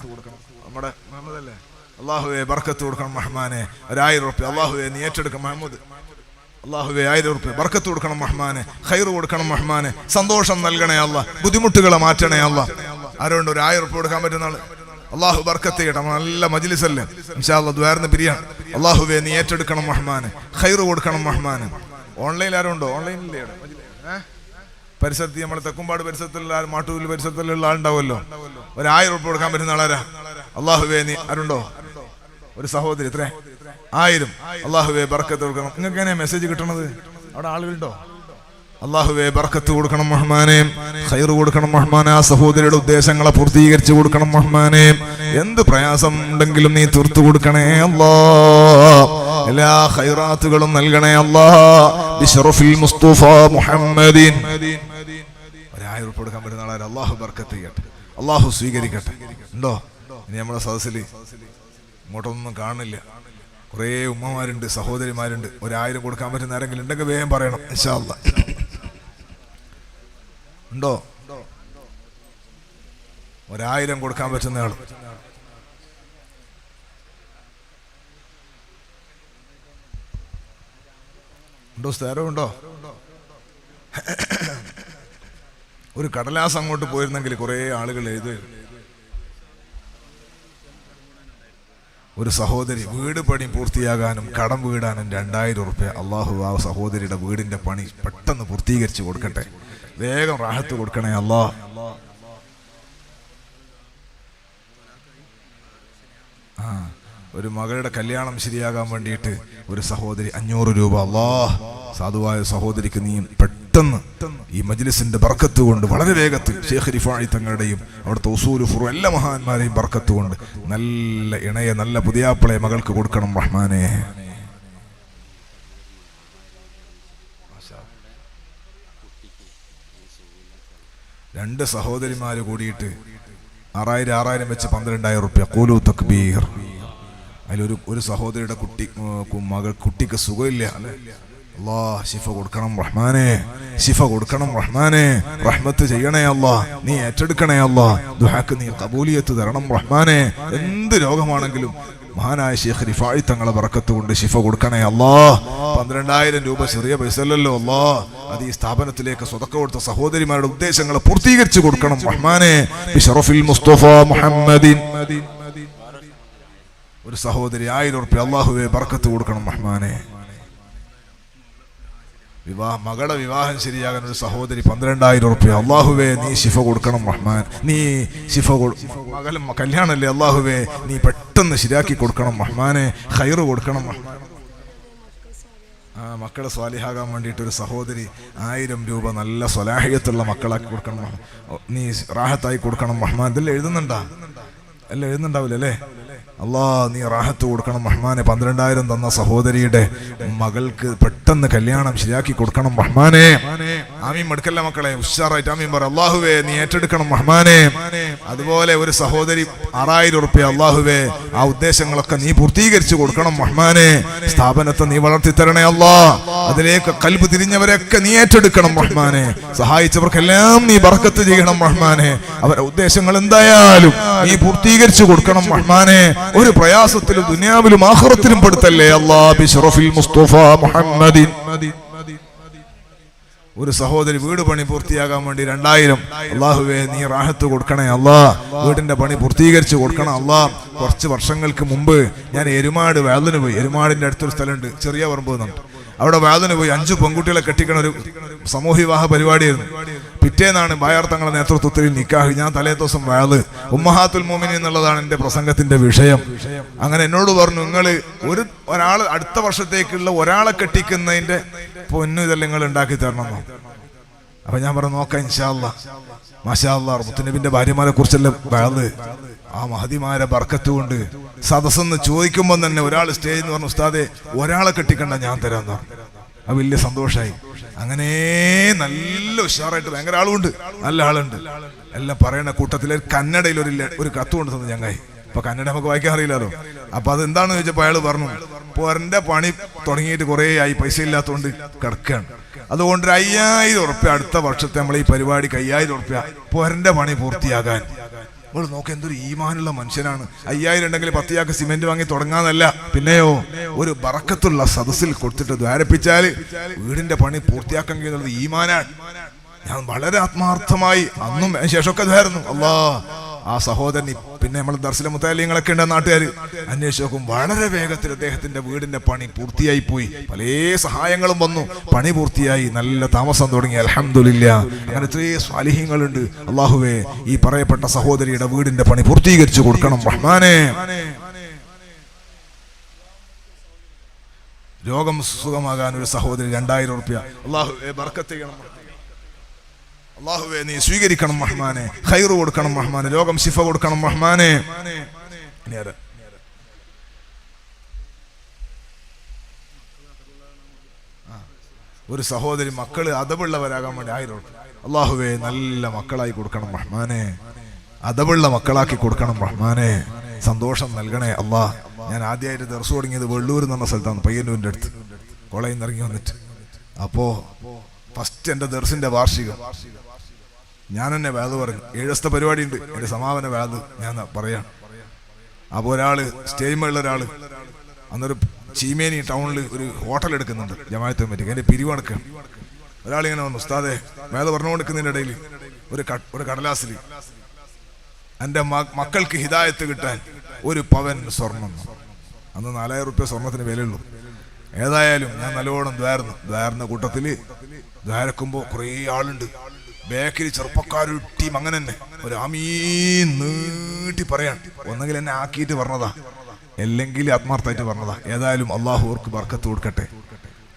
നമ്മുടെ മുഹമ്മദല്ലേ? അള്ളാഹുവേ ബർക്കത്ത് കൊടുക്കണം റഹ്മാനെ. ഒരു 1000 ഉറുപ്പ്യ അള്ളാഹുവേ നീ ഏറ്റെടുക്കണം. മുഹമ്മദ് അള്ളാഹുവേ 1000 ഉറുപ്പ്യ ബർക്കത്ത് കൊടുക്കണം റഹ്മാനെ, ഖൈർ കൊടുക്കണം റഹ്മാനെ, സന്തോഷം നൽകണേ അല്ലാ, ബുദ്ധിമുട്ടുകളെ മാറ്റണേ അല്ലാ. ആരോണ്ട് ഒരു 1000 ഉറുപ്പ്യ കൊടുക്കാൻ പറ്റുന്ന ആള് അള്ളാഹു ബർക്കത്ത് ചെയ്യട്ടെ. നല്ല മജ്ലിസല്ലേ ഇൻഷാ അല്ലാഹ്. ദ്വാരന്ന് പിരിയാണ്. അള്ളാഹുവേ നീ ഏറ്റെടുക്കണം റഹ്മാനെ, ഖൈർ കൊടുക്കണം റഹ്മാനെ. ഓൺലൈനിൽ ആരുണ്ടോ? ഓൺലൈനില്ലേ പരിസരത്ത്? നമ്മളെ തെക്കുംപാട് പരിസരത്തുള്ള, മാട്ടൂൽ പരിസരത്തുള്ള ആളുണ്ടാവുമല്ലോ. ഒരു 1000 ഉറുപ്പ്യ കൊടുക്കാൻ പറ്റുന്ന ആളാരാ? അള്ളാഹുവേ നീ ആരുണ്ടോ? ഒരു സഹോദരി. എത്ര? 1000. അള്ളാഹുവേ ബർക്കത്ത് കൊടുക്കണം. നിങ്ങൾക്ക് എങ്ങനെയാ മെസ്സേജ് കിട്ടണത്? അവിടെ ആളുകളുണ്ടോ? അള്ളാഹുവേ ബർക്കത്ത് കൊടുക്കണം റഹ്മാനെ, ഖൈർ കൊടുക്കണം റഹ്മാനെ. ആ സഹോദരിയുടെ ഉദ്ദേശങ്ങളെ പൂർത്തീകരിച്ചു കൊടുക്കണം റഹ്മാനെ. എന്ത് പ്രയാസം ഉണ്ടെങ്കിലും നീ തീർത്തു കൊടുക്കണേ അല്ലാ. എല്ലാ ഖൈറാത്തുകളും നൽകണേ അല്ലാ. ബിശറഫിൽ മുസ്തഫ മുഹമ്മദിൻ. 1000 ഉറുപ്പ്യ കൊടുക്കാൻ പറ്റുന്ന ആളാണ്. അള്ളാഹു ബർക്കത്ത് ചെയ്യട്ടെ. അള്ളാഹു സ്വീകരിക്കട്ടെ. ഉണ്ടോ? ഇനി നമ്മുടെ സദസ്സിൽ ഇങ്ങോട്ടൊന്നും കാണില്ല. കുറേ ഉമ്മമാരുണ്ട്, സഹോദരിമാരുണ്ട്. ഒരു 1000 കൊടുക്കാൻ പറ്റുന്ന ആരെങ്കിലും ഉണ്ടെങ്കിൽ വേഗം പറയണം ഇൻഷാ അല്ലാഹ്. ഉണ്ടോ? ഒരു 1000 കൊടുക്കാൻ പറ്റുന്ന ആൾ ഉണ്ടോ? സ്ഥലമുണ്ടോ? ഒരു കടലാസ് അങ്ങോട്ട് പോയിരുന്നെങ്കിൽ കുറേ ആളുകൾ എഴുതി. ഒരു സഹോദരി വീട് പണി പൂർത്തിയാകാനും കടം വീടാനും 2000 ഉറുപ്പ്യ. അള്ളാഹു ആ സഹോദരിയുടെ വീടിന്റെ പണി പെട്ടെന്ന് പൂർത്തീകരിച്ചു കൊടുക്കട്ടെ. വേഗം റാഹത്ത് കൊടുക്കണേ അല്ലാ. ഒരു മകളുടെ കല്യാണം ശരിയാകാൻ വേണ്ടിയിട്ട് ഒരു സഹോദരി 500 രൂപ. അല്ലാ, സാധുവായ സഹോദരിക്ക് നീ പെട്ടെന്ന് പെട്ടെന്ന് ഈ മജ്ലിസിന്റെ ബർക്കത്ത് കൊണ്ട് വളരെ വേഗത്തിൽ ഷെയ്ഖ് റിഫായി തങ്ങളുടെയും അവിടുത്തെ ഉസൂൽ ഫുറു എല്ലാ മഹാന്മാരെയും ബർക്കത്ത് കൊണ്ട് നല്ല ഇണയെ നല്ല പുതിയാപ്പിളയെ മകൾക്ക് കൊടുക്കണം റഹ്മാനെ. രണ്ട് സഹോദരിമാര് കൂടിയിട്ട് 6000 വെച്ച് 12000 റുപ്യ ഖൂലു തക്ബീർ. അതിലൊരു സഹോദരിയുടെ കുട്ടിക്ക് സുഖമില്ല. അല്ലാ ശിഫ കൊടുക്കണം റഹ്മാനെ, ശിഫ കൊടുക്കണം റഹ്മാനെ, റഹ്മത്ത് ചെയ്യണേ അല്ലാ, നീ ഏറ്റെടുക്കണേ അല്ലാ, ദുആക്ക് നീ ഖബൂലിയത്ത് തരണം റഹ്മാനെ. എന്ത് രോഗമാണെങ്കിലും മഹാനായ ഷെയ്ഖ് റിഫായി തങ്ങളെ ബർക്കത്ത് കൊണ്ട് ശിഫ കൊടുക്കണേ അല്ലാ. 12000 രൂപ ചെറിയ പൈസ അല്ലല്ലോ അല്ലാ. അത് ഈ സ്ഥാപനത്തിലേക്ക് സ്വതക്ക കൊടുത്ത സഹോദരിമാരുടെ ഉദ്ദേശങ്ങളെ പൂർത്തീകരിച്ചു കൊടുക്കണം റഹ്മാനെ. ബിശറഫിൽ മുസ്തഫ മുഹമ്മദിൻ. ഒരു സഹോദരി 1000 റുപ്യ അല്ലാഹുവേ ബർക്കത്ത് കൊടുക്കണം റഹ്മാനെ. മകളുടെ വിവാഹം ശരിയാകാൻ ഒരു സഹോദരി 12000 റുപ്യ അല്ലാഹുവേ നീ ശിഫ കൊടുക്കണം റഹ്മാൻ. നീ ശിഫ മകളും കല്യാണല്ലേ അല്ലാഹുവേ നീ പെട്ടെന്ന് ശരിയാക്കി കൊടുക്കണം റഹ്മാനെ, ഖൈറ് കൊടുക്കണം റഹ്മാൻ. മക്കളെ സ്വാലിഹാകാൻ വേണ്ടിയിട്ട് ഒരു സഹോദരി 1000 രൂപ നല്ല സ്വലാഹിയത്തുള്ള മക്കളാക്കി കൊടുക്കണം, നീ റാഹത്തായി കൊടുക്കണം റഹ്മാൻ. ഇതെല്ലാം എഴുതുന്നുണ്ടാ? എല്ലാം എഴുതുന്നുണ്ടാവില്ല അല്ലേ? അല്ലാ നീ റാഹത്ത് കൊടുക്കണം റഹ്മാനെ. 12000 തന്ന സഹോദരിയുടെ മകൾക്ക് പെട്ടെന്ന് കല്യാണം ശരിയാക്കി കൊടുക്കണം റഹ്മാനെ. ആമീൻ മടുക്കല്ല മക്കളെ, ഉഷാറായിട്ട് ആമീൻ പറ. അല്ലാഹുവേ നീ ഏറ്റെടുക്കണം റഹ്മാനെ. അതുപോലെ ഒരു സഹോദരി 6000 റുപ്യ അല്ലാഹുവേ ആ ഉദ്ദേശങ്ങളൊക്കെ നീ പൂർത്തീകരിച്ചു കൊടുക്കണം റഹ്മാനെ. സ്ഥാപനത്തെ നീ വളർത്തി തരണേ അല്ലാ. അതിലേക്ക് കൽബ് തിരിഞ്ഞവരൊക്കെ നീ ഏറ്റെടുക്കണം റഹ്മാനെ. സഹായിച്ചവർക്കെല്ലാം നീ ബർക്കത്ത് ചെയ്യണം റഹ്മാനെ. അവരുടെ ഉദ്ദേശങ്ങൾ എന്തായാലും നീ പൂർത്തീകരിച്ചു കൊടുക്കണം റഹ്മാനെ. ഒരു പ്രയാസത്തിലും ദുനിയാവിലും ആഖിറത്തിലും പെടുത്തല്ലേ അല്ലാ. ബിശറഫിൽ മുസ്തഫ മുഹമ്മദിൻ. ഒരു സഹോദരി വീട് പണി പൂർത്തിയാകാൻ വേണ്ടി 2000 അല്ലാഹുവേ നീ റാഹത്ത് കൊടുക്കണേ അല്ലാ. വീടിന്റെ പണി പൂർത്തീകരിച്ചു കൊടുക്കണം അല്ലാ. കുറച്ച് വർഷങ്ങൾക്ക് മുമ്പ് ഞാൻ എരുമാട് വേദന പോയി. എരുമാടിന്റെ അടുത്തൊരു സ്ഥലമുണ്ട്, ചെറിയ പറമ്പ് എന്നുണ്ട്. അവിടെ വേദന പോയി 5 പെൺകുട്ടികളെ കെട്ടിക്കണ ഒരു സമൂഹവിവാഹ പരിപാടിയായിരുന്നു. പിറ്റേന്നാണ് ബായാർ തങ്ങളുടെ നേതൃത്വത്തിൽ നിക്കാഹ്. ഞാൻ തലേ ദിവസം വേദ് ഉമ്മഹാത്തുൽ മോമിനീൻ എന്നുള്ളതാണ് എന്റെ പ്രസംഗത്തിന്റെ വിഷയം. അങ്ങനെ എന്നോട് പറഞ്ഞു, നിങ്ങൾ ഒരാൾ അടുത്ത വർഷത്തേക്കുള്ള ഒരാളെ കെട്ടിക്കുന്നതിന്റെ പൊന്നു ഇതെല്ലാം നിങ്ങൾ ഉണ്ടാക്കി തരണമെന്നോ. അപ്പൊ ഞാൻ പറഞ്ഞു നോക്കാം ഇൻഷാ അല്ലാ. മാഷാ അല്ലാഹ് മുത്തുനബിന്റെ ഭാര്യമാരെ കുറിച്ചല്ല വേദ്. ആ മഹദിമാരെ ബർക്കത്ത് കൊണ്ട് സദസ്സെന്ന് ചോദിക്കുമ്പോൾ തന്നെ ഒരാൾ സ്റ്റേജിൽ നിന്ന് പറഞ്ഞു, ഉസ്താദെ ഒരാളെ കെട്ടിക്കണ്ട ഞാൻ തരാന്ന് പറഞ്ഞു. അത് വലിയ സന്തോഷമായി. അങ്ങനെ നല്ല ഉഷാറായിട്ട് ഭയങ്കര ആളുണ്ട്, നല്ല ആളുണ്ട്. എല്ലാം പറയണ കൂട്ടത്തിൽ കന്നഡയിൽ ഒരു കത്ത് കൊണ്ട് തന്നു ചങ്ങായി. അപ്പൊ കന്നഡ നമുക്ക് വായിക്കാൻ അറിയില്ലല്ലോ. അപ്പൊ അത് എന്താണെന്ന് ചോദിച്ചപ്പോ അയാൾ പറഞ്ഞു, പോരന്റെ പണി തുടങ്ങിയിട്ട് കുറെ ആയി, പൈസ ഇല്ലാത്തതുകൊണ്ട് കിടക്കുകയാണ്. അതുകൊണ്ട് 5000 റുപ്യ അടുത്ത വർഷത്തെ നമ്മൾ ഈ പരിപാടിക്ക് 5000 റുപ്യ പോരന്റെ പണി പൂർത്തിയാകാൻ. നമ്മൾ നോക്ക് എന്തൊരു ഈമാനുള്ള മനുഷ്യനാണ്. 5000 ഉണ്ടെങ്കിൽ 10 സിമെന്റ് വാങ്ങി തുടങ്ങാന്നല്ല, പിന്നെയോ ഒരു ബറക്കത്തുള്ള സദസ്സിൽ കൊടുത്തിട്ട് ദ്വാരപ്പിച്ചാൽ വീടിന്റെ പണി പൂർത്തിയാക്കാൻ കഴിയുന്നത് ഈമാനാണ്. ഞാൻ വളരെ ആത്മാർത്ഥമായി അന്നും ശേഷമൊക്കെ ദ്വാരുന്നു അല്ലാ. ആ സഹോദരൻ പിന്നെ നമ്മൾ ദർസിലെ മുത്താലിങ്ങളൊക്കെ ഉണ്ട്, നാട്ടുകാർ അന്വേഷിച്ച് നോക്കും. വളരെ വേഗത്തിൽ അദ്ദേഹത്തിന്റെ വീടിന്റെ പണി പൂർത്തിയായി പോയി. പല സഹായങ്ങളും വന്നു, പണി പൂർത്തിയായി, നല്ല താമസം തുടങ്ങി. അൽഹംദുലില്ലാ. അങ്ങനെ എത്രയോ സ്വാലിഹീങ്ങളുണ്ട്. അല്ലാഹുവേ ഈ പറയപ്പെട്ട സഹോദരിയുടെ വീടിന്റെ പണി പൂർത്തീകരിച്ചു കൊടുക്കണം റഹ്മാനെ. രോഗം സുഖമാകാൻ ഒരു സഹോദരി 2000 റുപ്യ അല്ലാഹുവേ ബർക്കത്ത് ചെയ്യണം. അല്ലാഹുവേ നീ സ്വീകരിക്കണം റഹ്മാനെ. ഖൈറ് കൊടുക്കണം റഹ്മാനെ. രോഗം ശിഫ കൊടുക്കണം റഹ്മാനെ. ഒരു സഹോദരി മക്കള് അതവുള്ളവരാകാൻ വേണ്ടി 1000 അല്ലാഹുവേ നല്ല മക്കളായി കൊടുക്കണം റഹ്മാനെ. അതവുള്ള മക്കളാക്കി കൊടുക്കണം റഹ്മാനെ. സന്തോഷം നൽകണേ അല്ലാ. ഞാൻ ആദ്യമായിട്ട് ദർസ് തുടങ്ങിയത് വെള്ളൂർ എന്ന് പറഞ്ഞ സ്ഥലത്താണ്, പയ്യന്നൂരിന്റെ അടുത്ത്. കോളേജിൽ നിന്ന് ഇറങ്ങി വന്നിട്ട് അപ്പോ ഫസ്റ്റ് എന്റെ ദർസിന്റെ വാർഷികം ഞാൻ തന്നെ വേദ പറഞ്ഞു. 7 ദിവസത്തെ പരിപാടി ഉണ്ട്, എന്റെ സമാപന വേദ ഞാൻ പറയാം. അപ്പൊ ഒരാള് സ്റ്റേജ് മേളിൽ ഒരാള് അന്നൊരു ചീമേനി ടൗണിൽ ഒരു ഹോട്ടൽ എടുക്കുന്നുണ്ട് ജമാഅത്ത് കമ്മിറ്റി, അതിന്റെ പിരിവടക്കാണ്. ഒരാളിങ്ങനെ വന്നു, ഉസ്താദെ വേദ പറഞ്ഞുകൊടുക്കുന്നതിന്റെ ഇടയിൽ ഒരു കടലാസിൽ എന്റെ മക്കൾക്ക് ഹിദായത്ത് കിട്ടാൻ 1 പവൻ സ്വർണം. അന്ന് 4000 റുപ്യ സ്വർണത്തിന് വിലയുള്ളൂ. ഏതായാലും ഞാൻ നല്ലോണം ദ്വാരുന്ന കൂട്ടത്തില് ദ്വാരക്കുമ്പോ കുറെ ആളുണ്ട്. ബേക്കറി ചെറുപ്പക്കാരൊരു ടീം അങ്ങനെ തന്നെ ഒരു ആമീൻ നീട്ടി പറയാൻ. ഒന്നെങ്കിൽ എന്നെ ആക്കിയിട്ട് പറഞ്ഞതാ, അല്ലെങ്കിൽ ആത്മാർത്ഥമായിട്ട് പറഞ്ഞതാ. ഏതായാലും അള്ളാഹു അവർക്ക് ബർക്കത്ത് കൊടുക്കട്ടെ.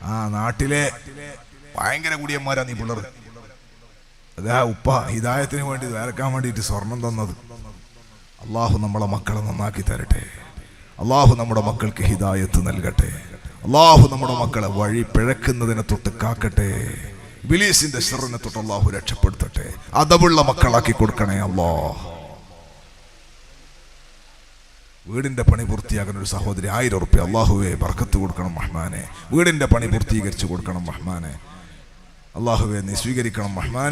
ആ നാട്ടിലെ ഭയങ്കര കുടിയന്മാരാ നീ പിള്ളേർ. അതാ ഉപ്പ ഹിദായത്തിന് വേണ്ടി വരക്കാൻ വേണ്ടിയിട്ട് സ്വർണം തന്നത്. അള്ളാഹു നമ്മളെ മക്കളെ നന്നാക്കി തരട്ടെ. അള്ളാഹു നമ്മുടെ മക്കൾക്ക് ഹിദായത്ത് നൽകട്ടെ. അള്ളാഹു നമ്മുടെ മക്കളെ വഴി പിഴക്കുന്നതിനെ തൊട്ട് കാക്കട്ടെ. ഇബ്ലീസിന്റെ ശർറിനെ തൊട്ട് അള്ളാഹു രക്ഷപ്പെടുത്തട്ടെ. അതവുള്ള മക്കളാക്കി കൊടുക്കണേ അള്ളാഹ്. വീടിന്റെ പണി പൂർത്തിയാക്കുന്ന ഒരു സഹോദരി 1000 റുപ്യ, അള്ളാഹുവെ ബർക്കത്ത് കൊടുക്കണം റഹ്മാനെ. വീടിന്റെ പണി പൂർത്തീകരിച്ചു കൊടുക്കണം റഹ്മാനെ. അള്ളാഹുവെ നീ സ്വീകരിക്കണം റഹ്മാനെ.